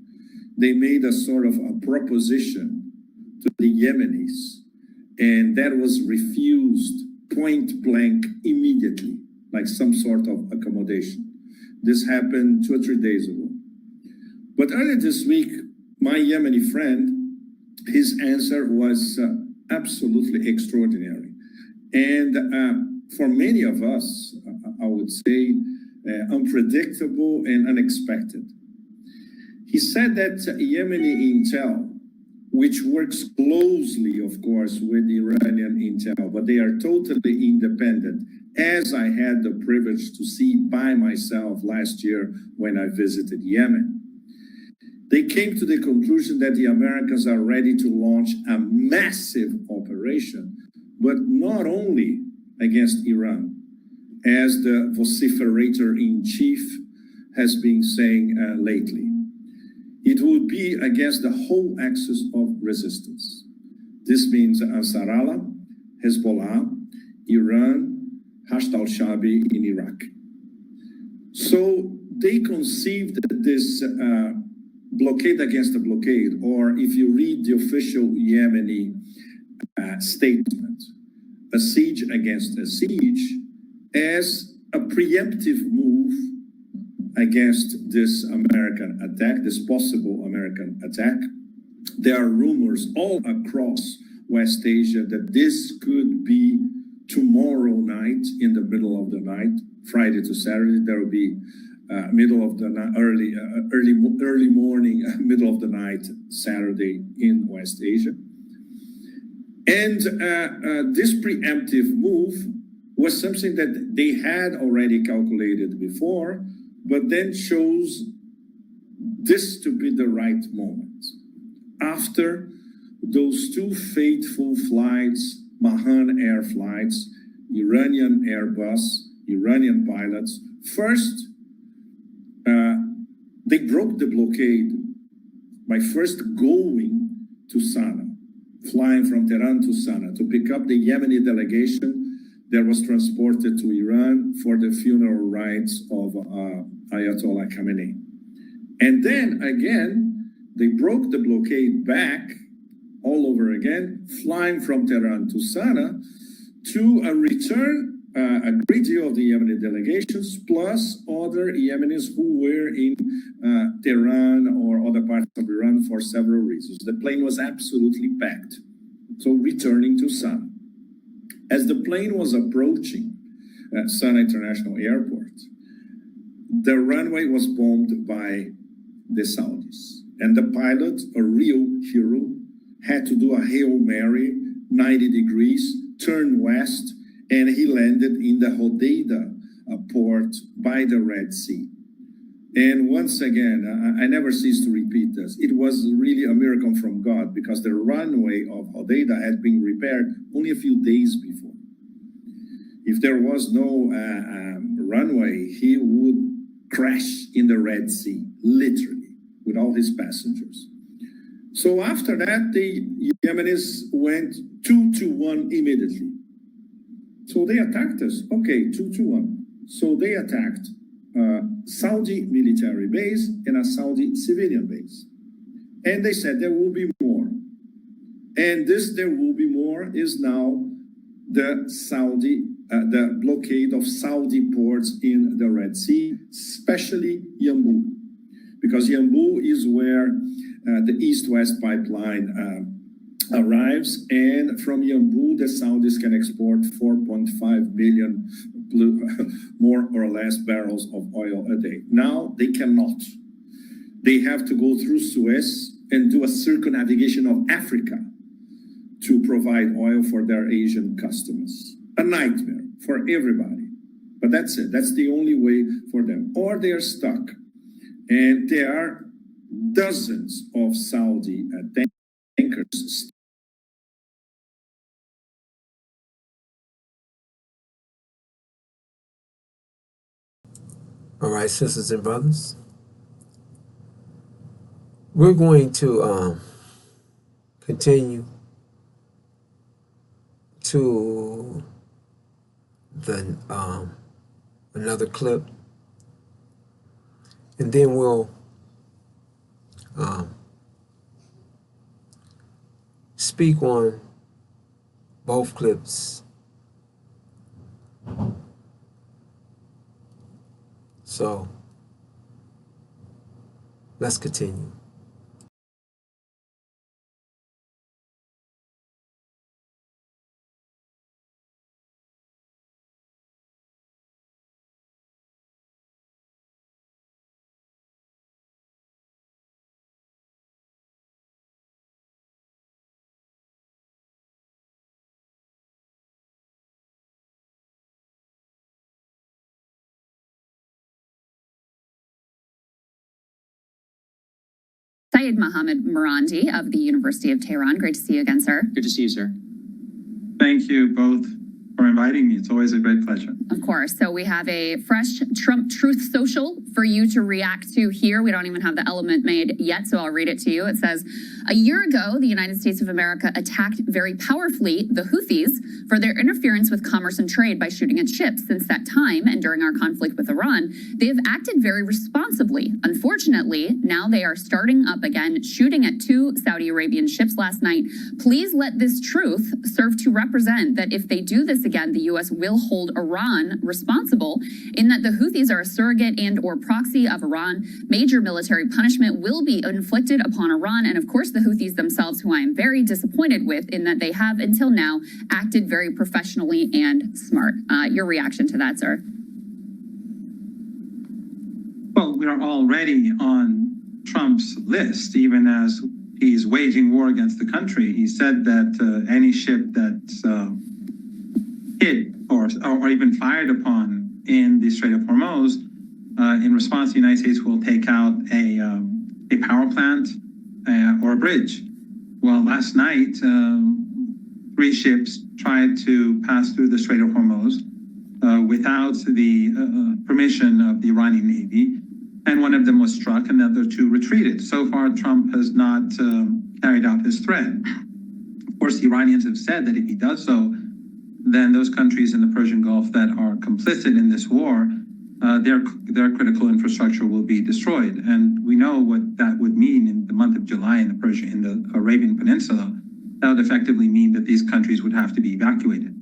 they made a sort of a proposition to the Yemenis, and that was refused point blank immediately, like some sort of accommodation. This happened 2 or 3 days ago. But earlier this week, my Yemeni friend, his answer was absolutely extraordinary. And for many of us, I would say, unpredictable and unexpected. He said that Yemeni intel, which works closely, of course, with Iranian intel, but they are totally independent, as I had the privilege to see by myself last year when I visited Yemen. They came to the conclusion that the Americans are ready to launch a massive operation, but not only against Iran, as the vociferator-in-chief has been saying lately. It would be against the whole axis of resistance. This means Ansar Allah, Hezbollah, Iran, Hashd al-Shabi in Iraq. So they conceived this blockade against a blockade, or if you read the official Yemeni statement, a siege against a siege, as a preemptive move against this American attack, this possible American attack. There are rumors all across West Asia that this could be tomorrow night, in the middle of the night, Friday to Saturday. There will be middle of the night, early morning, middle of the night, Saturday in West Asia. And this preemptive move was something that they had already calculated before, but then chose this to be the right moment. After those 2 fateful flights, Mahan Air flights, Iranian Airbus, Iranian pilots, first, they broke the blockade by first going to Sana'a, flying from Tehran to Sana'a to pick up the Yemeni delegation that was transported to Iran for the funeral rites of Ayatollah Khamenei. And then again, they broke the blockade back all over again, flying from Tehran to Sana'a to return a great deal of the Yemeni delegations, plus other Yemenis who were in Tehran or other parts of Iran for several reasons. The plane was absolutely packed. So returning to Sana'a. As the plane was approaching Sana'a International Airport, the runway was bombed by the Saudis. And the pilot, a real hero, had to do a Hail Mary, 90 degrees, turn west, and he landed in the Hodeidah port by the Red Sea. And once again, I never cease to repeat this. It was really a miracle from God, because the runway of Hodeidah had been repaired only a few days before. If there was no runway, he would crash in the Red Sea, literally, with all his passengers. So after that, the Yemenis went 2-1 immediately. So they attacked us. Okay, 2-1. So they attacked Saudi military base and a Saudi civilian base. And they said there will be more. And this there will be more is now the blockade of Saudi ports in the Red Sea, especially Yanbu, because Yanbu is where the East-West pipeline arrives, and from Yanbu, the Saudis can export 4.5 million more or less barrels of oil a day. Now they cannot. They have to go through Suez and do a circumnavigation of Africa to provide oil for their Asian customers. A nightmare for everybody. But that's it. That's the only way for them. Or they're stuck. And there are dozens of Saudi tankers. All right, sisters and brothers. We're going to continue to the another clip, and then we'll speak on both clips. So let's continue. Syed Mohammed Marandi of the University of Tehran. Great to see you again, sir. Good to see you, sir. Thank you both for inviting me. It's always a great pleasure. Of course. So we have a fresh Trump Truth Social for you to react to here. We don't even have the element made yet, so I'll read it to you. It says, a year ago, the United States of America attacked very powerfully the Houthis for their interference with commerce and trade by shooting at ships. Since that time, and during our conflict with Iran, they have acted very responsibly. Unfortunately, now they are starting up again, shooting at 2 Saudi Arabian ships last night. Please let this truth serve to represent that if they do this again, the U.S. will hold Iran responsible in that the Houthis are a surrogate and or proxy of Iran. Major military punishment will be inflicted upon Iran and, of course, the Houthis themselves, who I am very disappointed with in that they have, until now, acted very professionally and smart. Your reaction to that, sir? Well, we are already on Trump's list, even as he's waging war against the country. He said that any ship that's hit or even fired upon in the Strait of Hormuz, in response, the United States will take out a power plant or a bridge. Well, last night, 3 ships tried to pass through the Strait of Hormuz without the permission of the Iranian Navy, and one of them was struck and the other 2 retreated. So far, Trump has not carried out his threat. Of course, the Iranians have said that if he does so, then those countries in the Persian Gulf that are complicit in this war, their critical infrastructure will be destroyed. And we know what that would mean in the month of July in the Arabian Peninsula. That would effectively mean that these countries would have to be evacuated.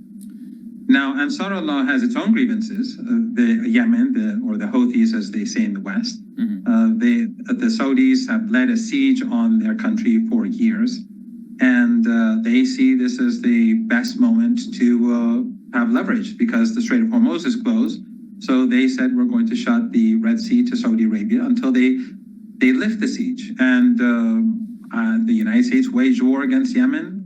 Now, Ansarullah has its own grievances. The Yemen, or the Houthis, as they say in the West, the Saudis have led a siege on their country for years. And they see this as the best moment to have leverage because the Strait of Hormuz is closed. So they said, we're going to shut the Red Sea to Saudi Arabia until they lift the siege. And the United States waged war against Yemen.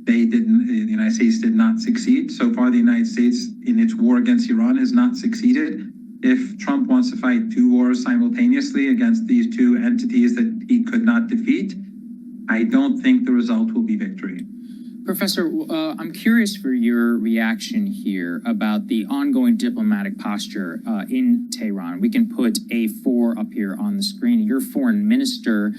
The United States did not succeed. So far, the United States in its war against Iran has not succeeded. If Trump wants to fight 2 wars simultaneously against these 2 entities that he could not defeat, I don't think the result will be victory. Professor, I'm curious for your reaction here about the ongoing diplomatic posture in Tehran. We can put A4 up here on the screen. Your foreign minister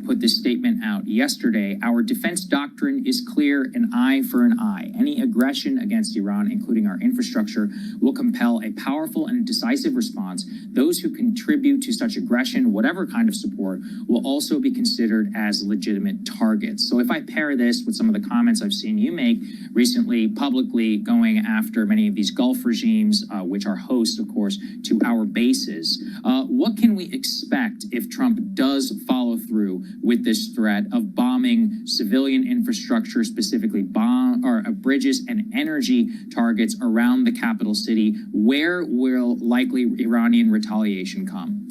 put this statement out yesterday. Our defense doctrine is clear, an eye for an eye. Any aggression against Iran, including our infrastructure, will compel a powerful and decisive response. Those who contribute to such aggression, whatever kind of support, will also be considered as legitimate targets. So if I pair this with some of the comments I've seen you make recently publicly going after many of these Gulf regimes, which are hosts, of course, to our bases, what can we expect if Trump does follow through with this threat of bombing civilian infrastructure, specifically bridges and energy targets around the capital city? Where will likely Iranian retaliation come?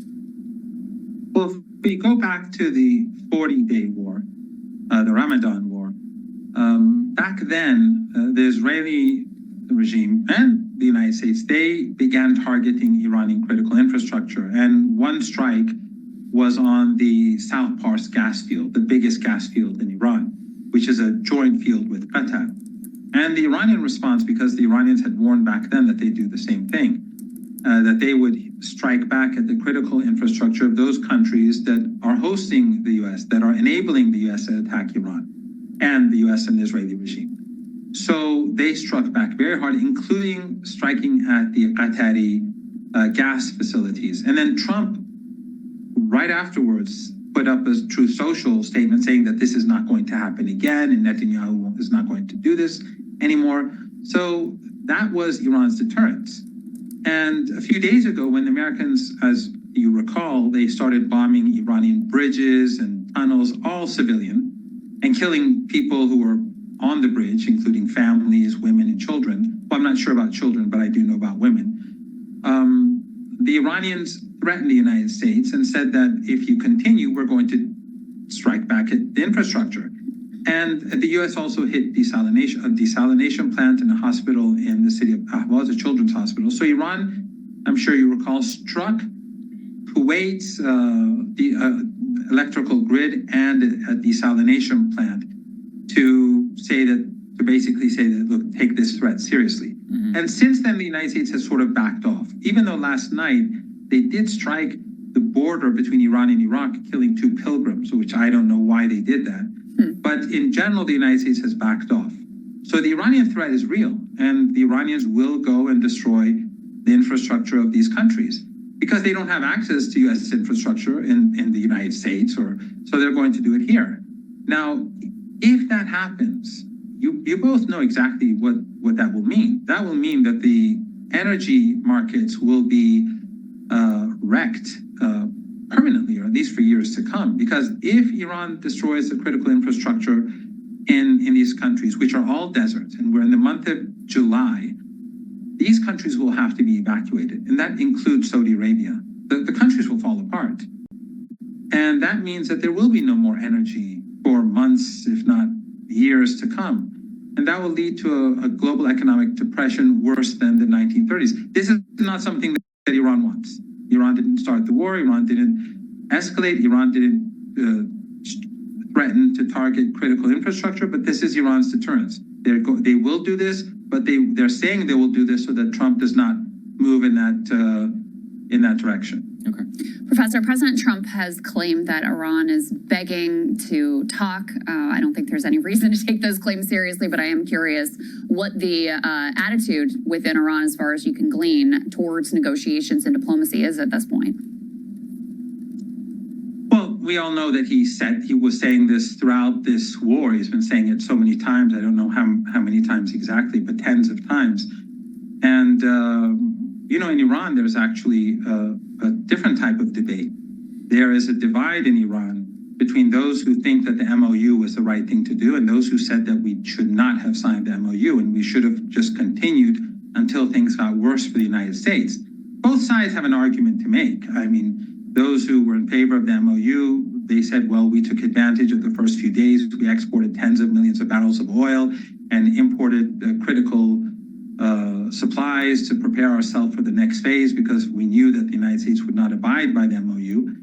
Well, if we go back to the 40-day war, the Ramadan war, back then, the Israeli regime and the United States, they began targeting Iranian critical infrastructure. And one strike was on the South Pars gas field, the biggest gas field in Iran, which is a joint field with Qatar. And the Iranian response, because the Iranians had warned back then that they do the same thing, that they would strike back at the critical infrastructure of those countries that are hosting the U.S., that are enabling the U.S. to attack Iran and the U.S. and the Israeli regime. So they struck back very hard, including striking at the Qatari gas facilities. And then Trump, right afterwards, put up a Truth Social statement saying that this is not going to happen again and Netanyahu is not going to do this anymore. So that was Iran's deterrence. And a few days ago, when the Americans, as you recall, they started bombing Iranian bridges and tunnels, all civilian, and killing people who were on the bridge, including families, women, and children. Well, I'm not sure about children, but I do know about women. The Iranians threatened the United States and said that if you continue, we're going to strike back at the infrastructure. And the U.S. also hit a desalination plant and a hospital in the city of Ahvaz, a children's hospital. So Iran, I'm sure you recall, struck Kuwait's electrical grid and a desalination plant to basically say that, look, take this threat seriously. Mm-hmm. And since then, the United States has sort of backed off, even though last night they did strike the border between Iran and Iraq, killing 2 pilgrims, which I don't know why they did that. But in general, the United States has backed off. So the Iranian threat is real, and the Iranians will go and destroy the infrastructure of these countries because they don't have access to U.S. infrastructure in the United States, so they're going to do it here. Now, if that happens, you both know exactly what that will mean. That will mean that the energy markets will be wrecked permanently, or at least for years to come. Because if Iran destroys the critical infrastructure in these countries, which are all deserts, and we're in the month of July, these countries will have to be evacuated. And that includes Saudi Arabia. The countries will fall apart. And that means that there will be no more energy for months, if not years to come. And that will lead to a global economic depression worse than the 1930s. This is not something that Iran wants. Iran didn't start the war. Iran didn't escalate. Iran didn't threaten to target critical infrastructure. But this is Iran's deterrence. They will do this, but they're saying they will do this so that Trump does not move in that direction. Okay. Professor, President Trump has claimed that Iran is begging to talk. I don't think there's any reason to take those claims seriously, but I am curious what the attitude within Iran, as far as you can glean, towards negotiations and diplomacy is at this point. Well, we all know that he was saying this throughout this war. He's been saying it so many times. I don't know how many times exactly, but tens of times. And, in Iran, there's actually a different type of debate. There is a divide in Iran between those who think that the MOU was the right thing to do and those who said that we should not have signed the MOU and we should have just continued until things got worse for the United States. Both sides have an argument to make. I mean, those who were in favor of the MOU, they said, well, we took advantage of the first few days. We exported tens of millions of barrels of oil and imported critical supplies to prepare ourselves for the next phase because we knew that the United States would not abide by the MOU.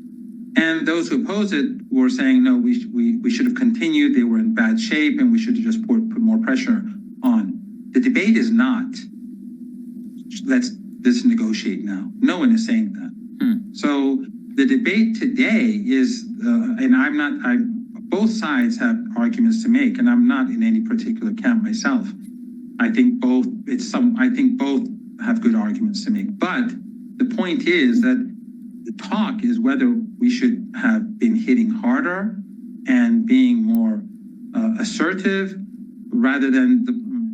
And those who oppose it were saying, no, we should have continued. They were in bad shape and we should have just put more pressure on. The debate is not, let's negotiate now. No one is saying that. So the debate today is, both sides have arguments to make, and I'm not in any particular camp myself. I think both have good arguments to make. But the point is that the talk is whether we should have been hitting harder and being more assertive rather than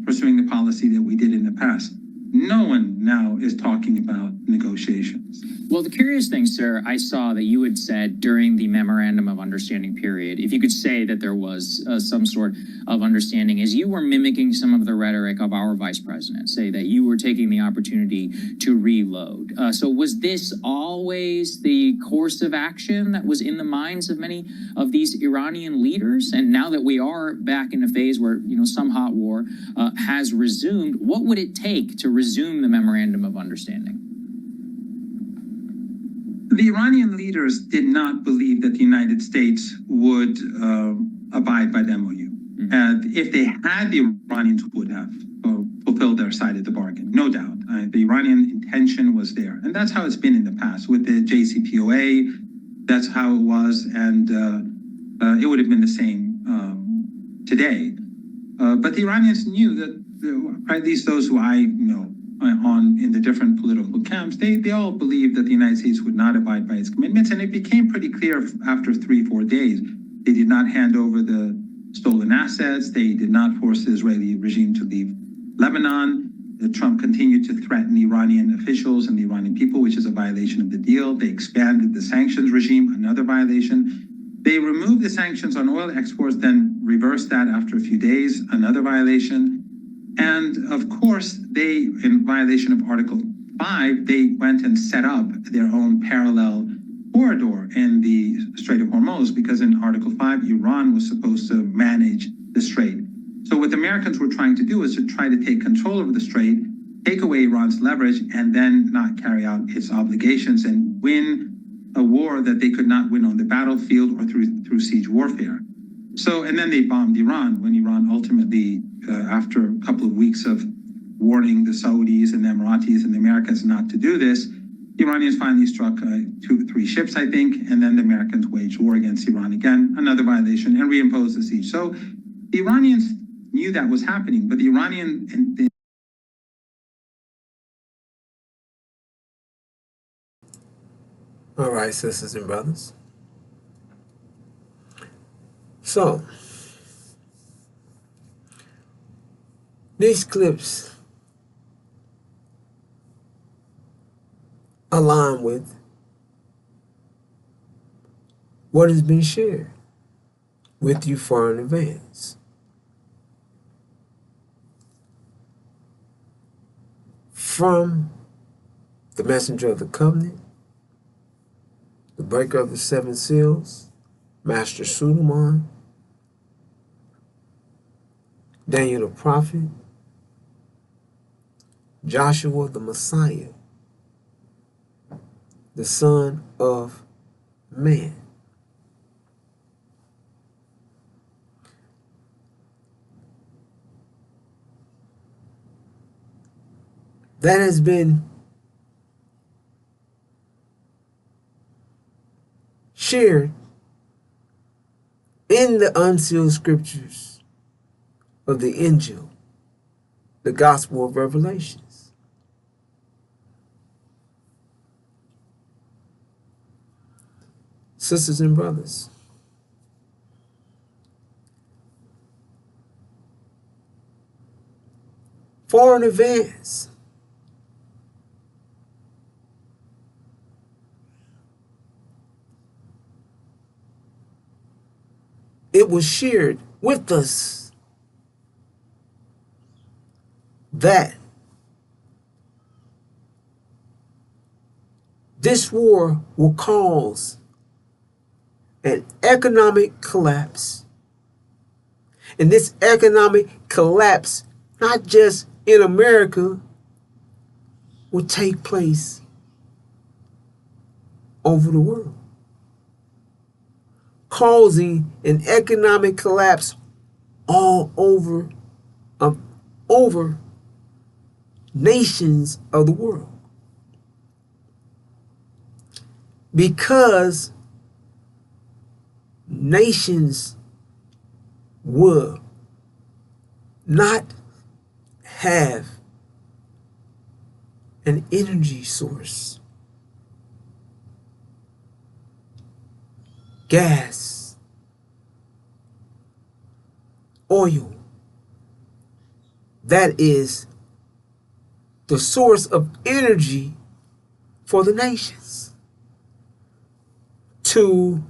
pursuing the policy that we did in the past. No one now is talking about negotiations. Well, the curious thing, sir, I saw that you had said during the memorandum of understanding period, if you could say that there was some sort of understanding, is you were mimicking some of the rhetoric of our vice president, say that you were taking the opportunity to reload. So was this always the course of action that was in the minds of many of these Iranian leaders? And now that we are back in a phase where, some hot war has resumed, what would it take to resume the memorandum of understanding? The Iranian leaders did not believe that the United States would abide by the MOU. And if they had, the Iranians would have fulfilled their side of the bargain, no doubt. The Iranian intention was there. And that's how it's been in the past. With the JCPOA, that's how it was. And it would have been the same today. But the Iranians knew that, at least those who I know, in the different political camps, they all believed that the United States would not abide by its commitments, and it became pretty clear after 3-4 days. They did not hand over the stolen assets. They did not force the Israeli regime to leave Lebanon. Trump continued to threaten Iranian officials and the Iranian people, which is a violation of the deal. They expanded the sanctions regime, another violation. They removed the sanctions on oil exports, then reversed that after a few days, another violation. And of course, they, in violation of Article 5, they went and set up their own parallel corridor in the Strait of Hormuz, because in Article 5, Iran was supposed to manage the strait. So what the Americans were trying to do is to try to take control of the strait, take away Iran's leverage, and then not carry out its obligations and win a war that they could not win on the battlefield or through siege warfare. So, and then they bombed Iran when Iran ultimately, after a couple of weeks of warning the Saudis and the Emiratis and the Americans not to do this, the Iranians finally struck 2-3 ships, I think, and then the Americans waged war against Iran again, another violation, and reimposed the siege. So the Iranians knew that was happening, but the Iranian... All right, sisters and brothers. So, these clips align with what has been shared with you far in advance. From the messenger of the covenant, the breaker of the 7 seals, Master Suleiman, Daniel the prophet, Joshua the Messiah, the Son of Man. That has been shared in the unsealed scriptures of the Uncealed, the Gospel of Revelations. Sisters and brothers, far in advance, it was shared with us that this war will cause an economic collapse. And this economic collapse, not just in America, will take place over the world, causing an economic collapse all over over nations of the world. Because nations will not have an energy source, gas, oil, that is the source of energy for the nations to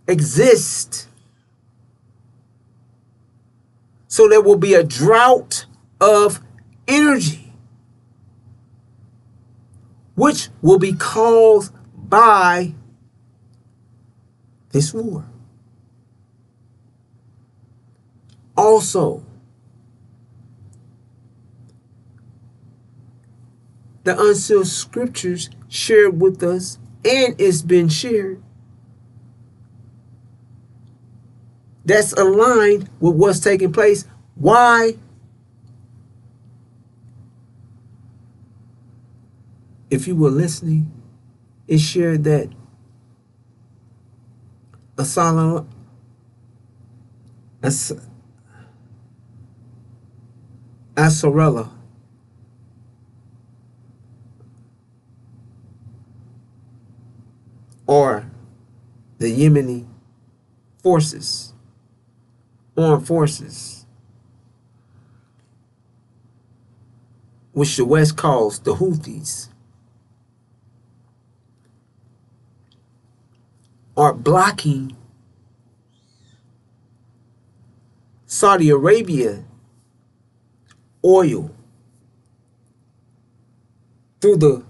exist. So there will be a drought of energy, which will be caused by this war. Also, the Unsealed Scriptures shared with us, and it's been shared, that's aligned with what's taking place. Why? If you were listening, it shared that Asarella or the Yemeni forces, armed forces, which the West calls the Houthis, are blocking Saudi Arabia oil through the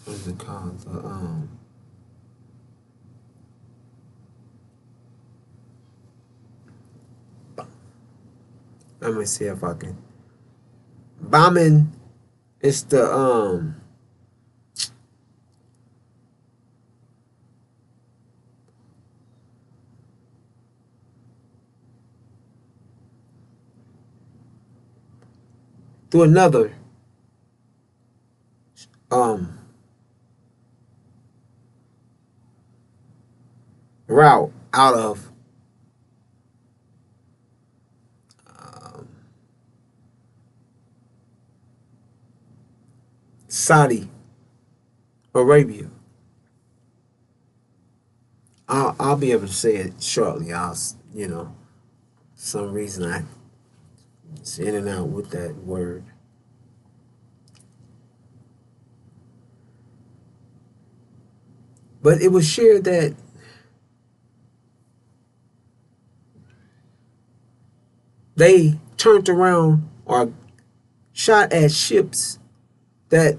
what's it called? Let me see if I can. Bombing is the through another route out of Saudi Arabia. I'll be able to say it shortly. Some reason I it's in and out with that word. But it was shared that they turned around or shot at ships that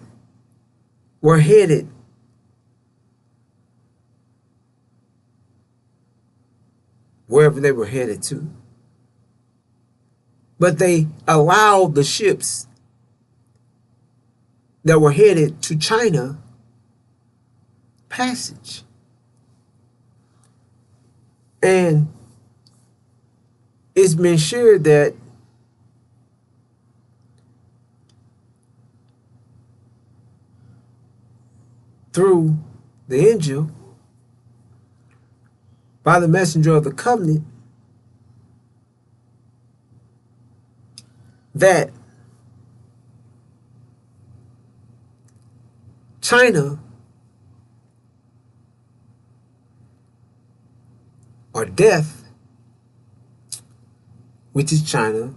were headed wherever they were headed to. But they allowed the ships that were headed to China passage. And it's been shared that through the angel, by the messenger of the covenant, that China or death, which is China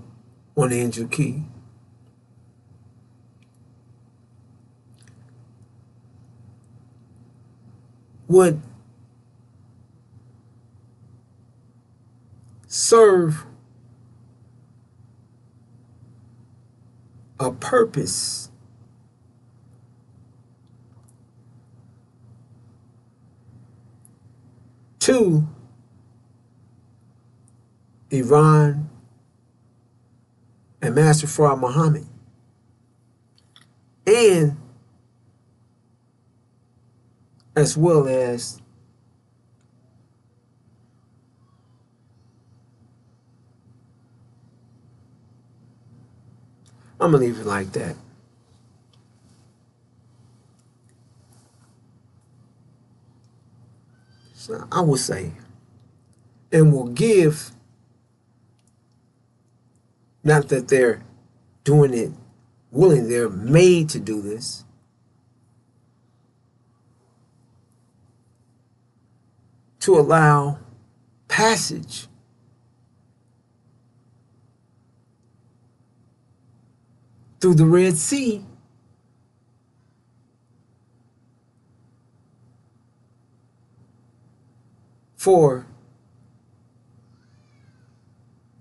on the angel key, would serve a purpose to Iran and Master Fard Muhammad, and as well as I'm going to leave it like that. So I would say, and will give, not that they're doing it willing, they're made to do this. To allow passage through the Red Sea for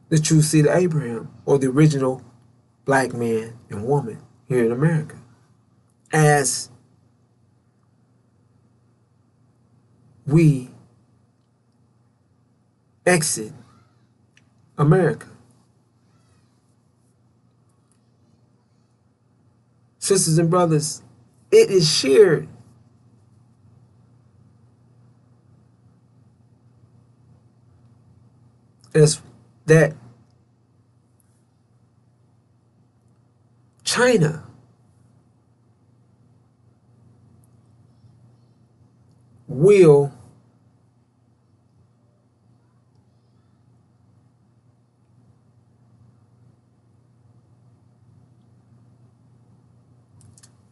the true seed of Abraham, or the original black man and woman here in America, as we exit America. Sisters and brothers, it is shared as that China will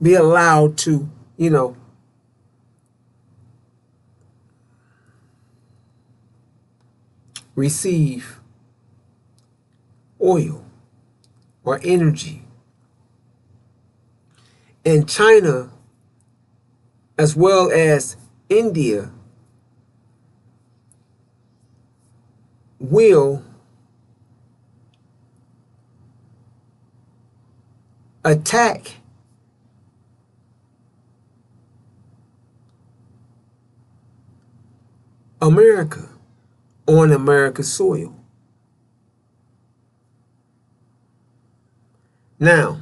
be allowed to, receive oil or energy. And China, as well as India, will attack America on America's soil. Now,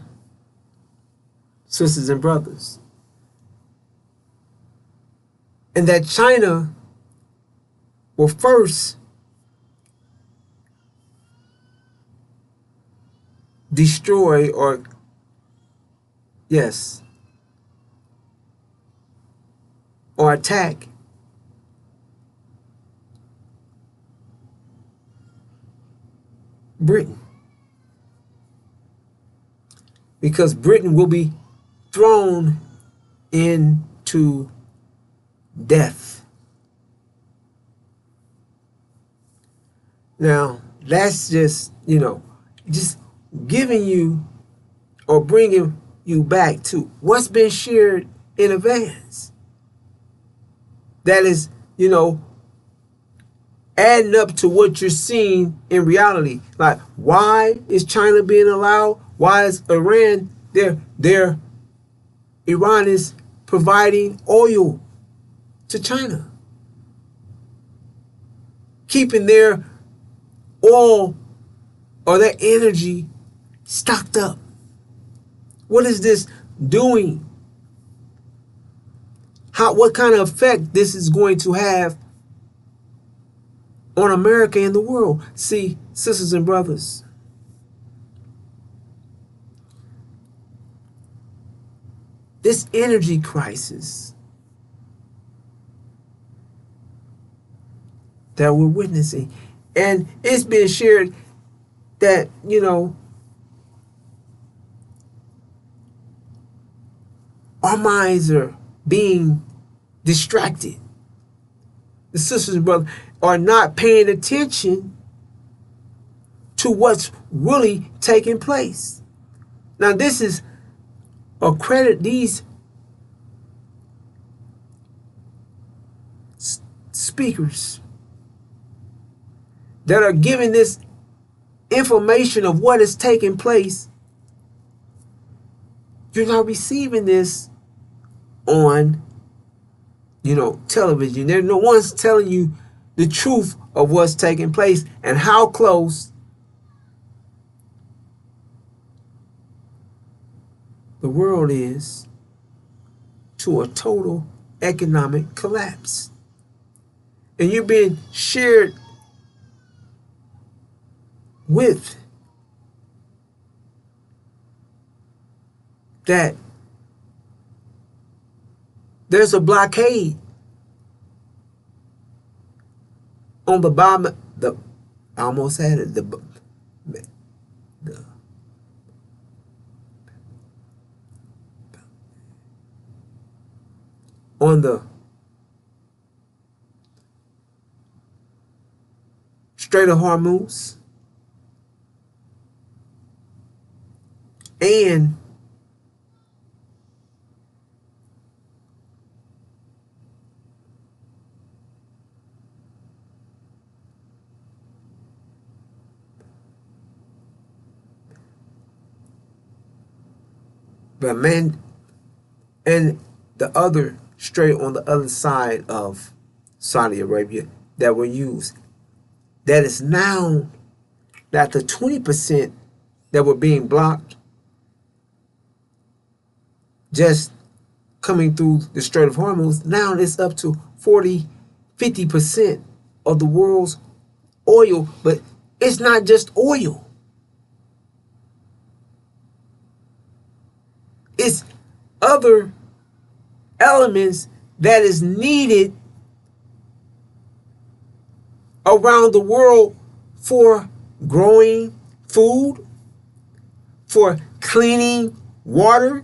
sisters and brothers, and that China will first destroy or attack Britain, because Britain will be thrown into death. Now, that's just, just giving you or bringing you back to what's been shared in advance. That is, adding up to what you're seeing in reality. Like, why is China being allowed? Why is Iran, Iran is providing oil to China, keeping their oil or their energy stocked up. What is this doing? What kind of effect this is going to have on America and the world? See, sisters and brothers, this energy crisis that we're witnessing, and it's been shared that, our minds are being distracted. The sisters and brothers are not paying attention to what's really taking place. Now, this is a credit these speakers that are giving this information of what is taking place. You're not receiving this on, television. There's no one's telling you the truth of what's taking place and how close the world is to a total economic collapse. And you're being shared with that there's a blockade on the bottom. I almost had it. On the Strait of Hormuz, and and the other strait on the other side of Saudi Arabia that were used. That is now that the 20% that were being blocked just coming through the Strait of Hormuz, now it's up to 50% of the world's oil. But it's not just oil. It's other elements that is needed around the world for growing food, for cleaning water.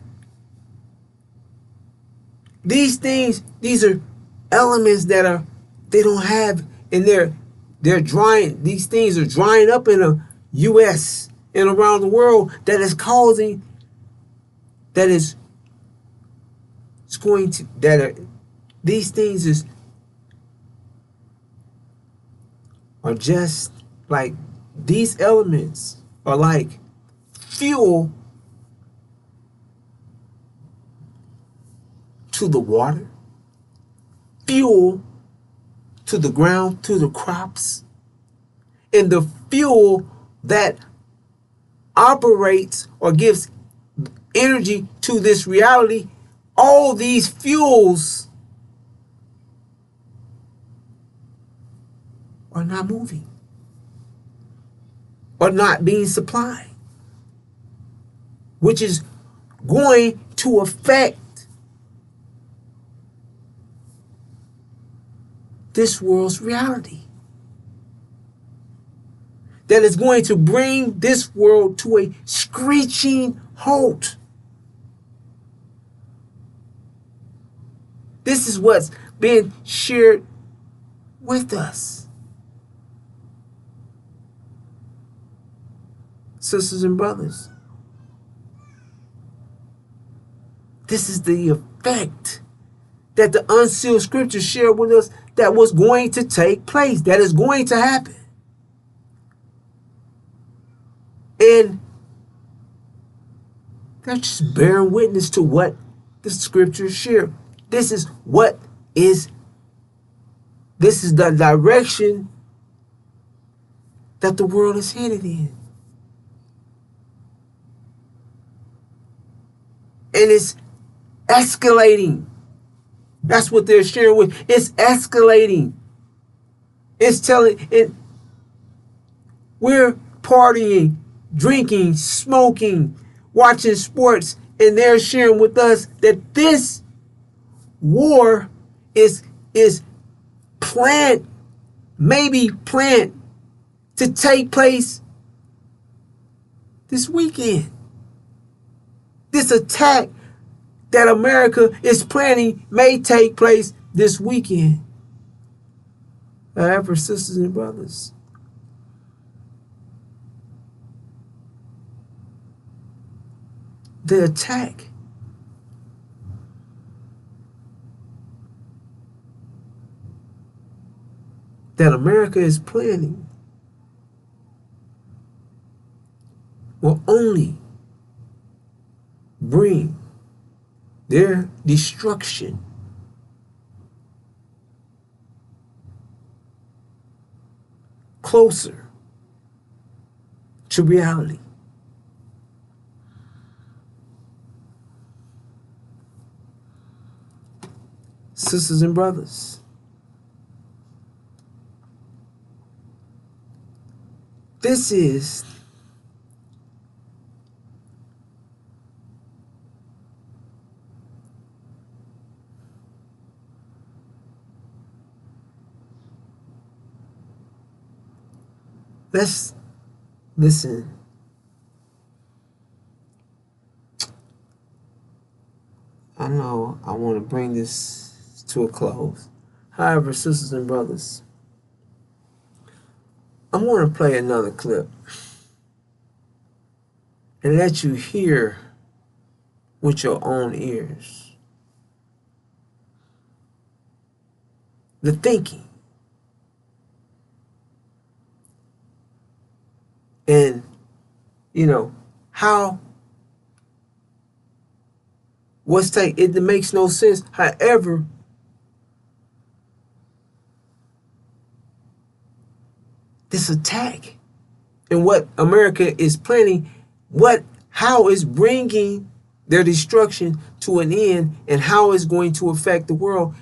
These things, these are elements that they don't have, and they're drying. These things are drying up in the U.S. and around the world. It's going to these things are just like, these elements are like fuel to the water, fuel to the ground, to the crops, and the fuel that operates or gives energy to this reality. All these fuels are not moving, are not being supplied, which is going to affect this world's reality. That is going to bring this world to a screeching halt. This is what's being shared with us. Sisters and brothers, this is the effect that the Unsealed Scriptures share with us, that was going to take place, that is going to happen. And they're just bearing witness to what the Scriptures share. This is the direction that the world is headed in. And it's escalating. That's what they're sharing with. It's escalating. It's telling it. We're partying, drinking, smoking, watching sports, and they're sharing with us that this war is planned to take place this weekend. This attack that America is planning may take place this weekend. However, sisters and brothers, the attack that America is planning will only bring their destruction closer to reality. sisters and brothers, this is let's listen. I know I want to bring this to a close. However, sisters and brothers, I'm going to play another clip and let you hear with your own ears the thinking and, how it makes no sense. However, this attack and what America is planning, how it's bringing their destruction to an end and how it's going to affect the world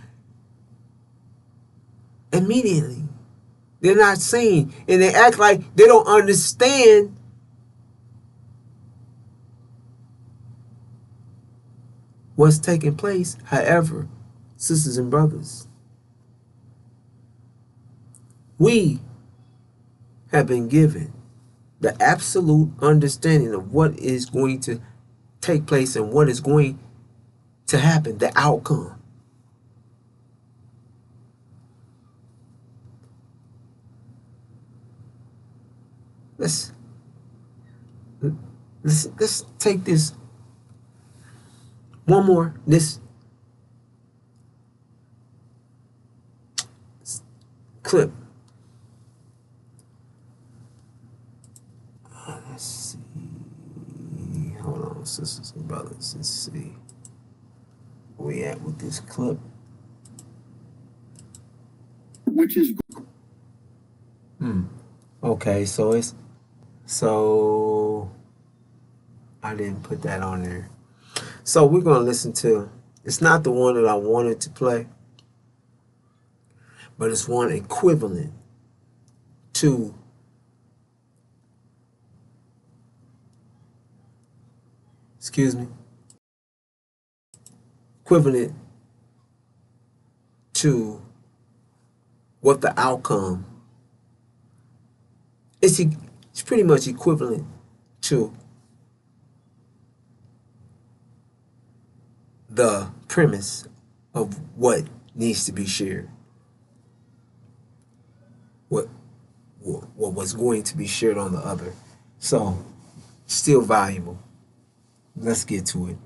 immediately. They're not saying, and they act like they don't understand what's taking place. However, sisters and brothers, we have been given the absolute understanding of what is going to take place and what is going to happen, the outcome. Let's take this one more, this clip. Let's see. Hold on, sisters and brothers. Let's see where we at with this clip. Which is Okay, so I didn't put that on there. So we're gonna listen to. It's not the one that I wanted to play, but it's one equivalent to equivalent to what the outcome is. It's pretty much equivalent to the premise of what needs to be shared, what was going to be shared on the other. So still valuable. Let's get to it.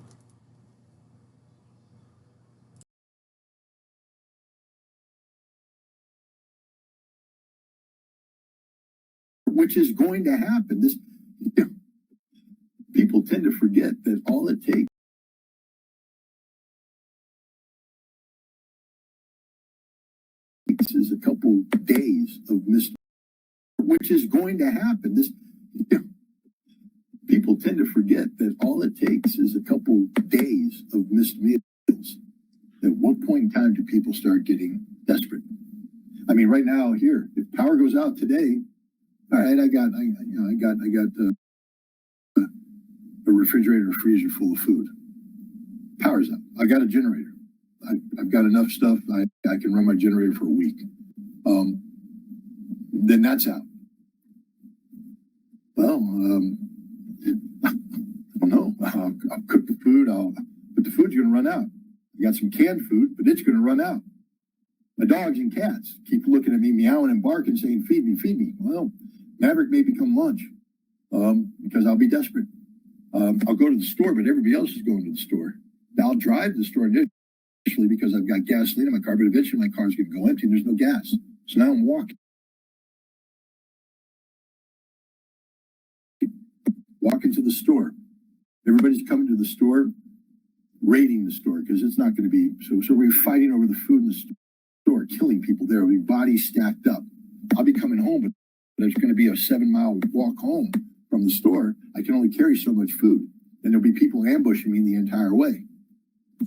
which is going to happen. This people tend to forget that all it takes is a couple days of missed, which is going to happen. This people tend to forget that all it takes is a couple days of missed meals. At what point in time do people start getting desperate? I mean, right now here, if power goes out today, all right, I got a refrigerator or freezer full of food. Power's up. I got a generator. I've got enough stuff. I can run my generator for a week. Then that's out. Well, I don't know. I'll cook the food. But the food's going to run out. I got some canned food, but it's going to run out. My dogs and cats keep looking at me, meowing and barking, saying, "Feed me, feed me." Well, Maverick may become lunch because I'll be desperate. I'll go to the store, but everybody else is going to the store. I'll drive to the store initially because I've got gasoline in my car, but eventually my car's going to go empty and there's no gas. So now I'm walking to the store. Everybody's coming to the store, raiding the store because it's not going to be. So we're fighting over the food in the store, killing people there. We've bodies stacked up. I'll be coming home, but there's going to be a 7-mile walk home from the store. I can only carry so much food, and there'll be people ambushing me the entire way.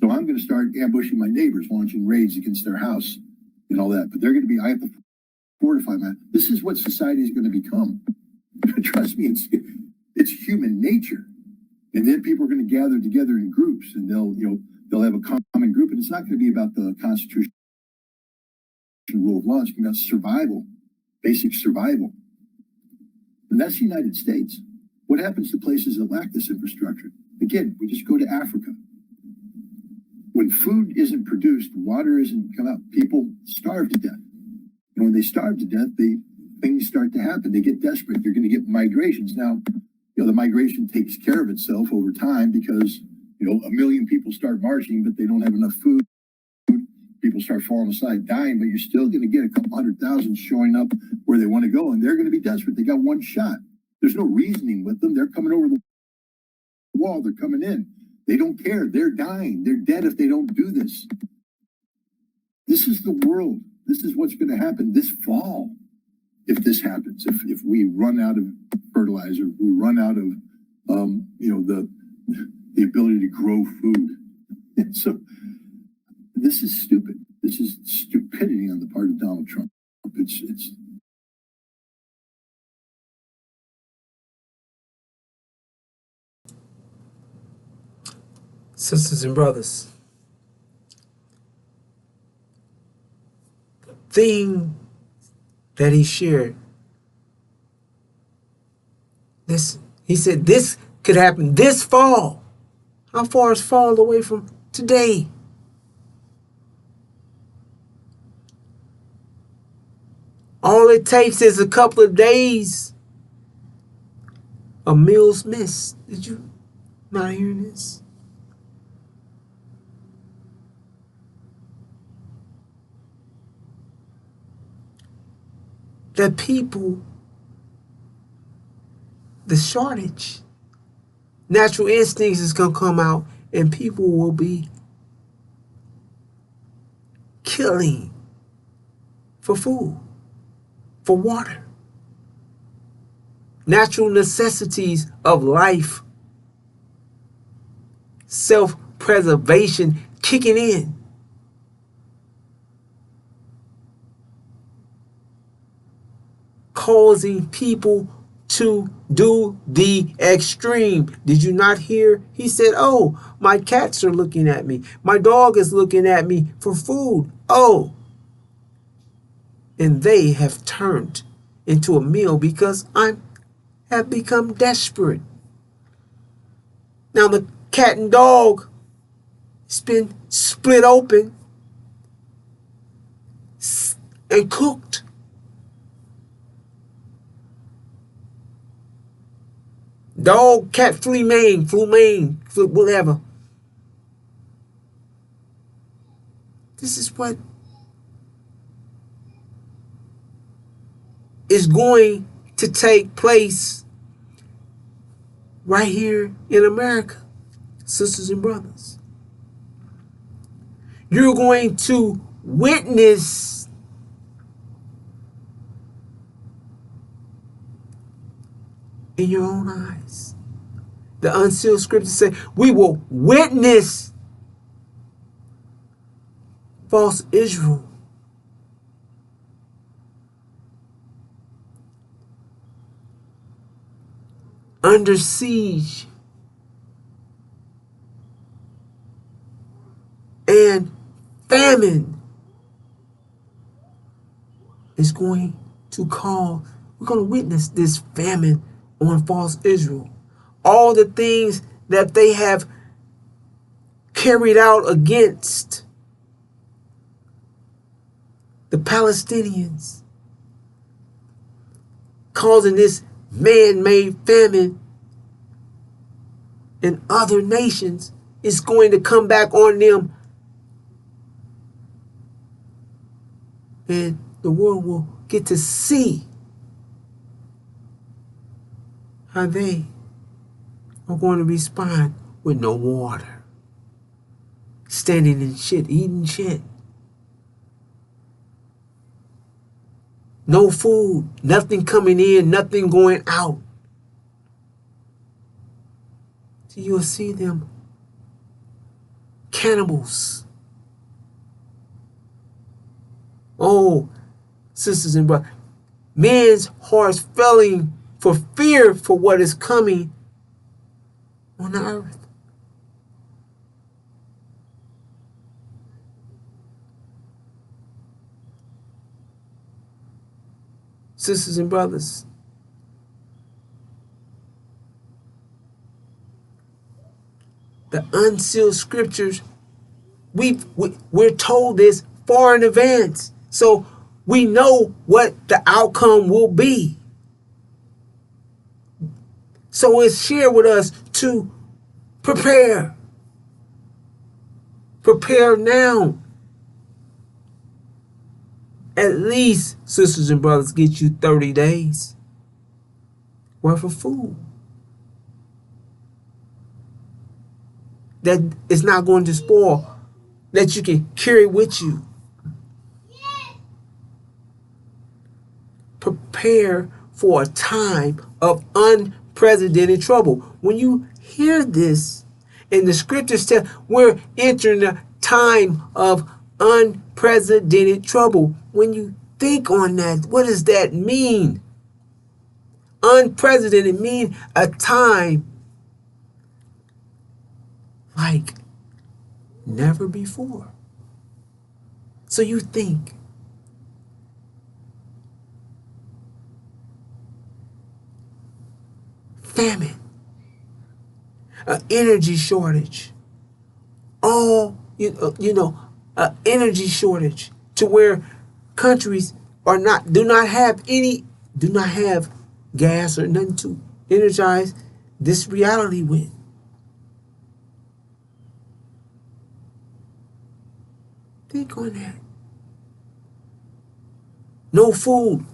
So I'm going to start ambushing my neighbors, launching raids against their house and all that. But they're going to be, I have to fortify my, this is what society is going to become. Trust me, it's human nature. And then people are going to gather together in groups, and they'll have a common group, and it's not going to be about the Constitution, rule of law. It's going to be about survival, basic survival. And that's the United States. What happens to places that lack this infrastructure? Again, we just go to Africa. When food isn't produced, water isn't come out, people starve to death. And when they starve to death, things start to happen. They get desperate. They're going to get migrations. Now, the migration takes care of itself over time because, 1 million people start marching, but they don't have enough food. People start falling aside, dying, but you're still going to get a couple 100,000 showing up where they want to go, and they're going to be desperate. They got one shot. There's no reasoning with them. They're coming over the wall. They're coming in. They don't care. They're dying. They're dead if they don't do this. This is the world. This is what's going to happen this fall. If this happens, if we run out of fertilizer, we run out of, the ability to grow food. And so this is stupid. This is stupidity on the part of Donald Trump. It's Sisters and brothers, the thing that he shared, listen, he said this could happen this fall. How far is fall away from today? All it takes is a couple of days. A meal's missed. Did you not hear this? The people, the shortage, natural instincts is going to come out, and people will be killing for food, for water. Natural necessities of life, self-preservation kicking in. Causing people to do the extreme. Did you not hear? He said, oh, my cats are looking at me. My dog is looking at me for food. Oh. And they have turned into a meal because I have become desperate. Now the cat and dog has been split open and cooked. Dog, cat, flea mane, whatever. This is what is going to take place right here in America, sisters and brothers. You're going to witness in your own eyes. The Unsealed Scriptures say we will witness false Israel under siege and famine is going to call. We're going to witness this famine on false Israel. All the things that they have carried out against the Palestinians, causing this man-made famine in other nations, is going to come back on them, and the world will get to see how they are going to respond with no water, standing in shit, eating shit, no food, nothing coming in, nothing going out. So you'll see them cannibals. Oh, sisters and brothers, men's hearts failing for fear for what is coming on the earth. Sisters and brothers, the unsealed scriptures, we're told this far in advance. So we know what the outcome will be. So it's shared with us to prepare. Prepare now. At least, sisters and brothers, get you 30 days worth of food. That is not going to spoil, that you can carry with you. Prepare for a time of unprecedented trouble. When you hear this, in the scriptures tell we're entering a time of unprecedented trouble. When you think on that, what does that mean? Unprecedented means a time like never before. So you think, famine, an energy shortage, all an energy shortage to where countries do not have gas or nothing to energize this reality with. Think on that. No food.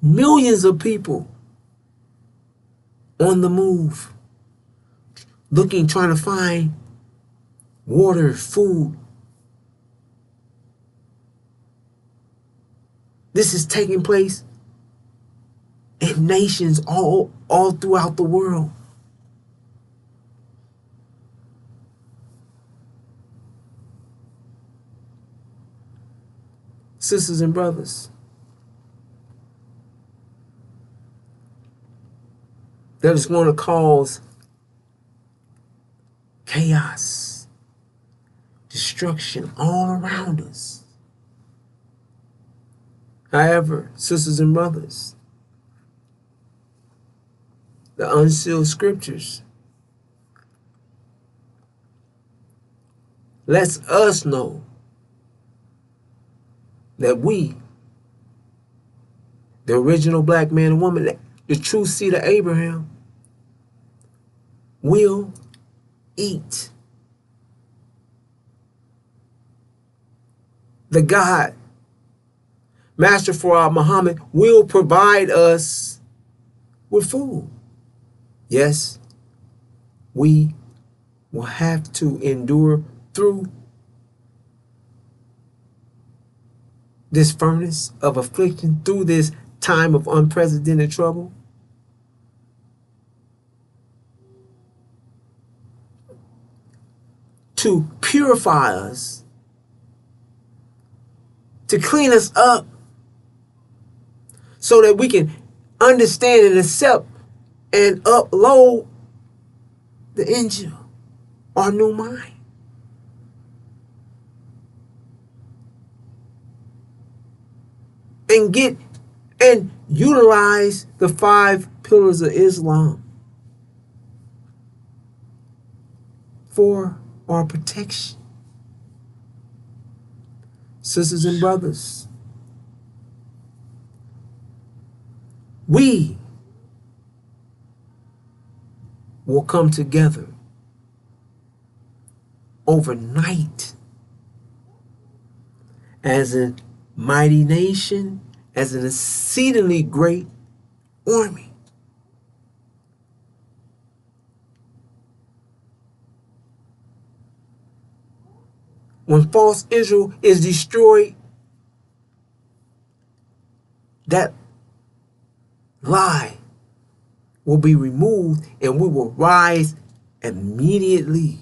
Millions of people on the move, trying to find water, food. This is taking place in nations all throughout the world. Sisters and brothers, that is going to cause chaos, destruction all around us. However, sisters and brothers, the unsealed scriptures lets us know that we, the original black man and woman, the true seed of Abraham, will eat. The God, Master for our Muhammad, will provide us with food. Yes, we will have to endure through this furnace of affliction, through this time of unprecedented trouble. To purify us, to clean us up, so that we can understand and accept and upload the Injil, our new mind. And get and utilize the 5 pillars of Islam for our protection. Sisters and brothers, we will come together overnight as a mighty nation, as an exceedingly great army. When false Israel is destroyed, that lie will be removed, and we will rise immediately.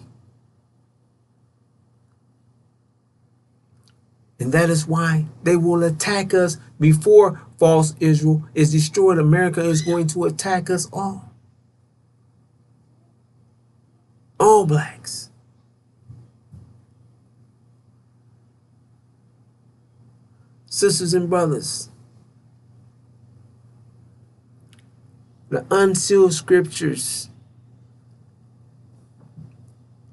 And that is why they will attack us before false Israel is destroyed. America is going to attack us all. All blacks. Sisters and brothers, the unsealed scriptures,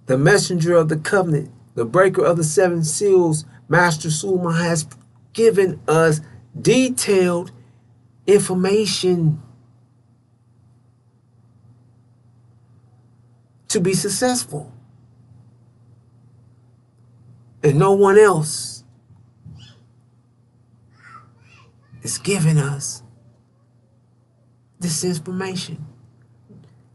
the messenger of the covenant, the breaker of the seven seals, Master Suleiman has given us detailed information to be successful. And no one else is giving us this information.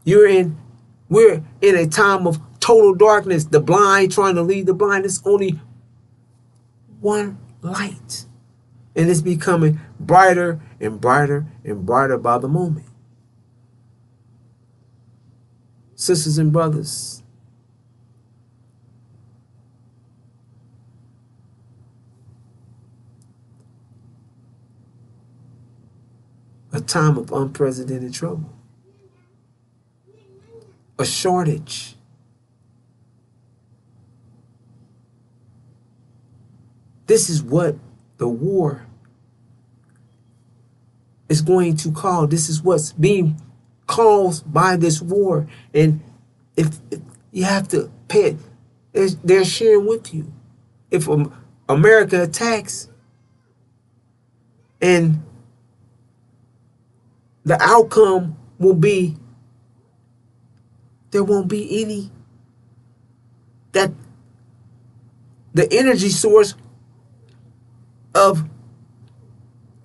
We're in a time of total darkness. The blind trying to lead the blind. There's only one light. And it's becoming brighter and brighter and brighter by the moment. Sisters and brothers, a time of unprecedented trouble, a shortage, this is what the war is going to cause. This is what's being caused by this war. And if you have to pay it, they're sharing with you. If America attacks and the outcome will be there won't be any, that the energy source of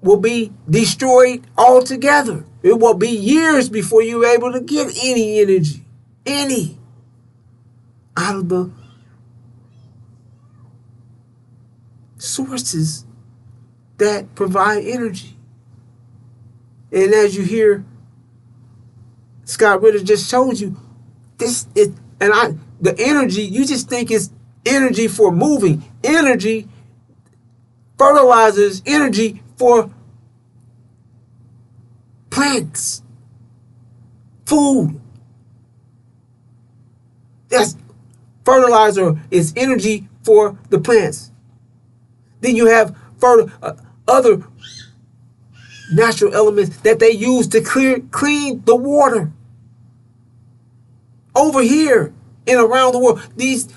will be destroyed altogether. It will be years before you're able to get any energy, out of the sources that provide energy. And as you hear, Scott Ritter just told you, the energy, you just think it's energy for moving. Energy, fertilizers, energy for plants, food. That's fertilizer is energy for the plants. Then you have other natural elements that they use to clean the water. Over here and around the world, these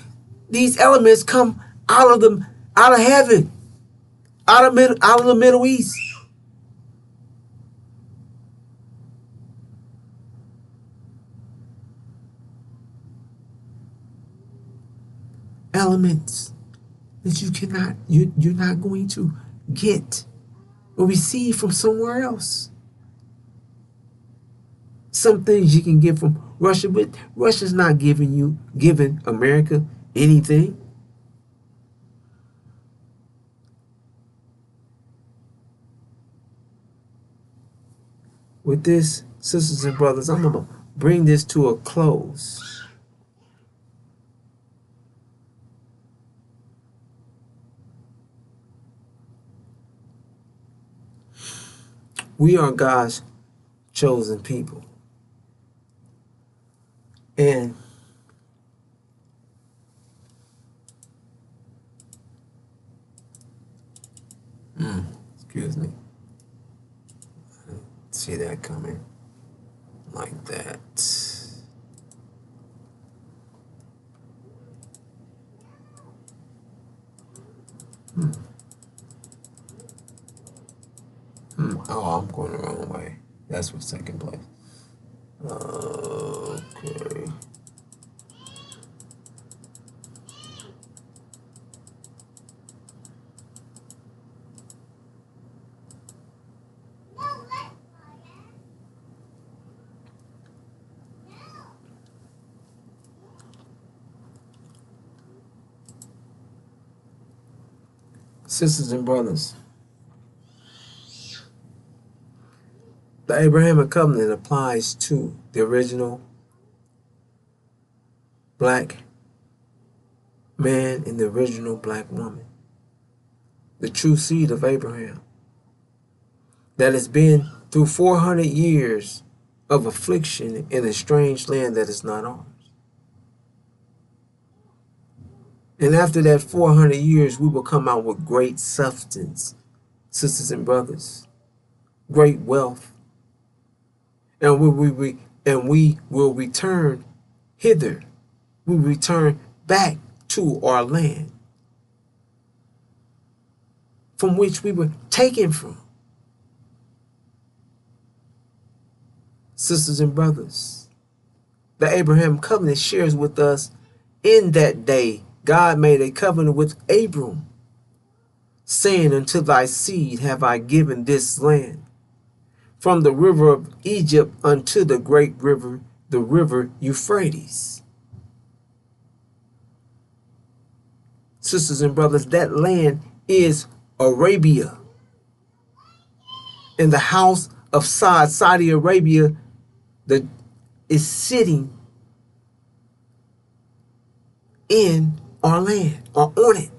elements come out of heaven, out of the Middle East. Elements that you're not going to get or receive from somewhere else. Some things you can get from Russia, but Russia's not giving America anything. With this, sisters and brothers, I'm going to bring this to a close. We are God's chosen people. And excuse me. I didn't see that coming like that. Oh, I'm going the wrong way. That's what's taking place. Okay. Sisters and brothers, The Abrahamic covenant applies to the original black man and the original black woman, the true seed of Abraham, that has been through 400 years of affliction in a strange land that is not ours. And after that 400 years, we will come out with great substance, sisters and brothers, great wealth. And we will return hither. We return back to our land from which we were taken from. Sisters and brothers, the Abraham covenant shares with us in that day God made a covenant with Abram, saying, unto thy seed have I given this land, from the river of Egypt unto the great river, the river Euphrates. Sisters and brothers, that land is Arabia. In the house of Saudi Arabia, that is sitting in our land, or on it.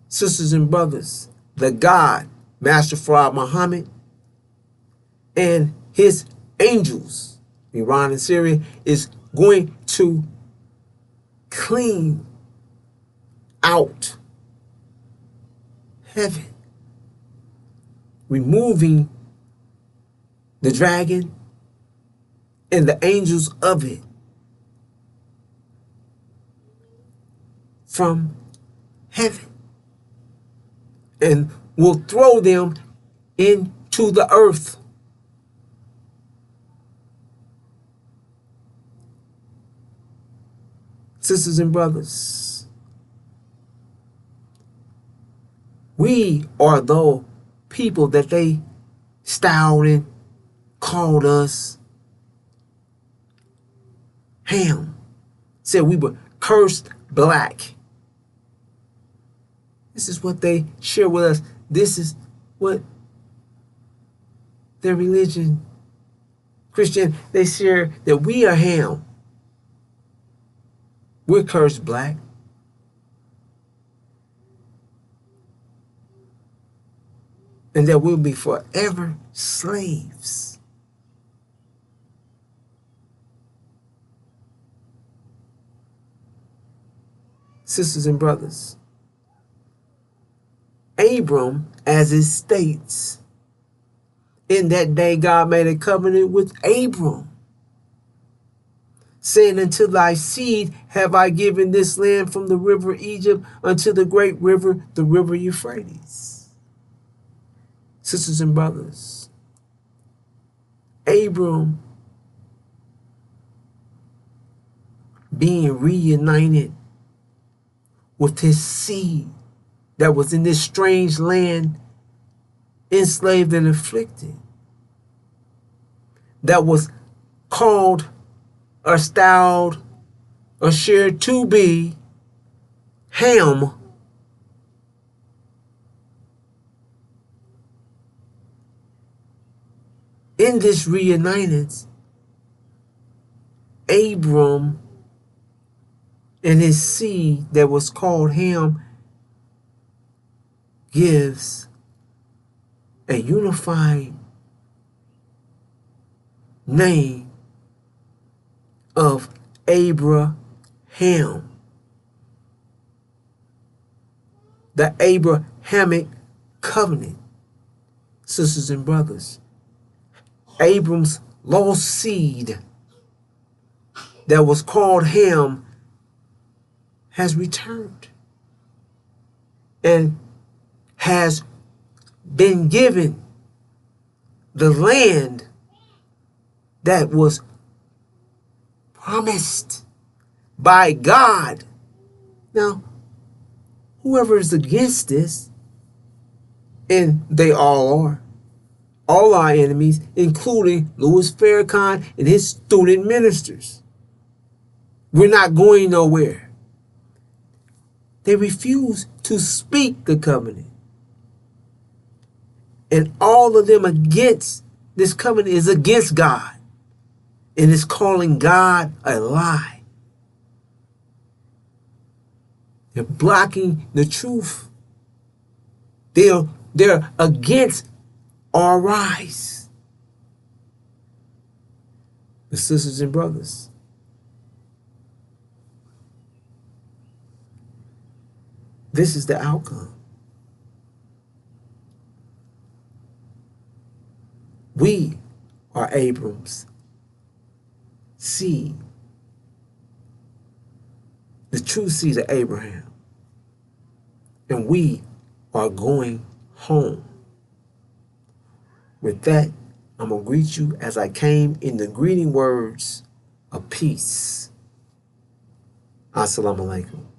Sisters and brothers, the God, Master Farad Muhammad, and his angels, Iran and Syria, is going to clean out heaven, removing the dragon and the angels of it from heaven, and will throw them into the earth. Sisters and brothers, we are the people that they styled and called us Ham, said we were cursed black. This is what they share with us. This is what their religion, Christian, they share, that we are Ham. We're cursed black. And that we'll be forever slaves. Sisters and brothers, Abram, as it states, in that day God made a covenant with Abram, saying, unto thy seed have I given this land, from the river Egypt unto the great river, the river Euphrates. Sisters and brothers, Abram being reunited with his seed that was in this strange land, enslaved and afflicted, that was called or styled or shared to be Ham. In this reunited, Abram and his seed that was called Ham gives a unified name of Abraham. The Abrahamic covenant, sisters and brothers. Abram's lost seed that was called Ham has returned and has been given the land that was promised by God. Now, whoever is against this, and they all are, all our enemies, including Louis Farrakhan and his student ministers. We're not going nowhere. They refuse to speak the covenant. And all of them against this covenant is against God. And it's calling God a lie. They're blocking the truth. They're against our rise. The sisters and brothers. This is the outcome. We are Abram's seed. The true seed of Abraham. And we are going home. With that, I'm going to greet you as I came in the greeting words of peace. Assalamu alaikum.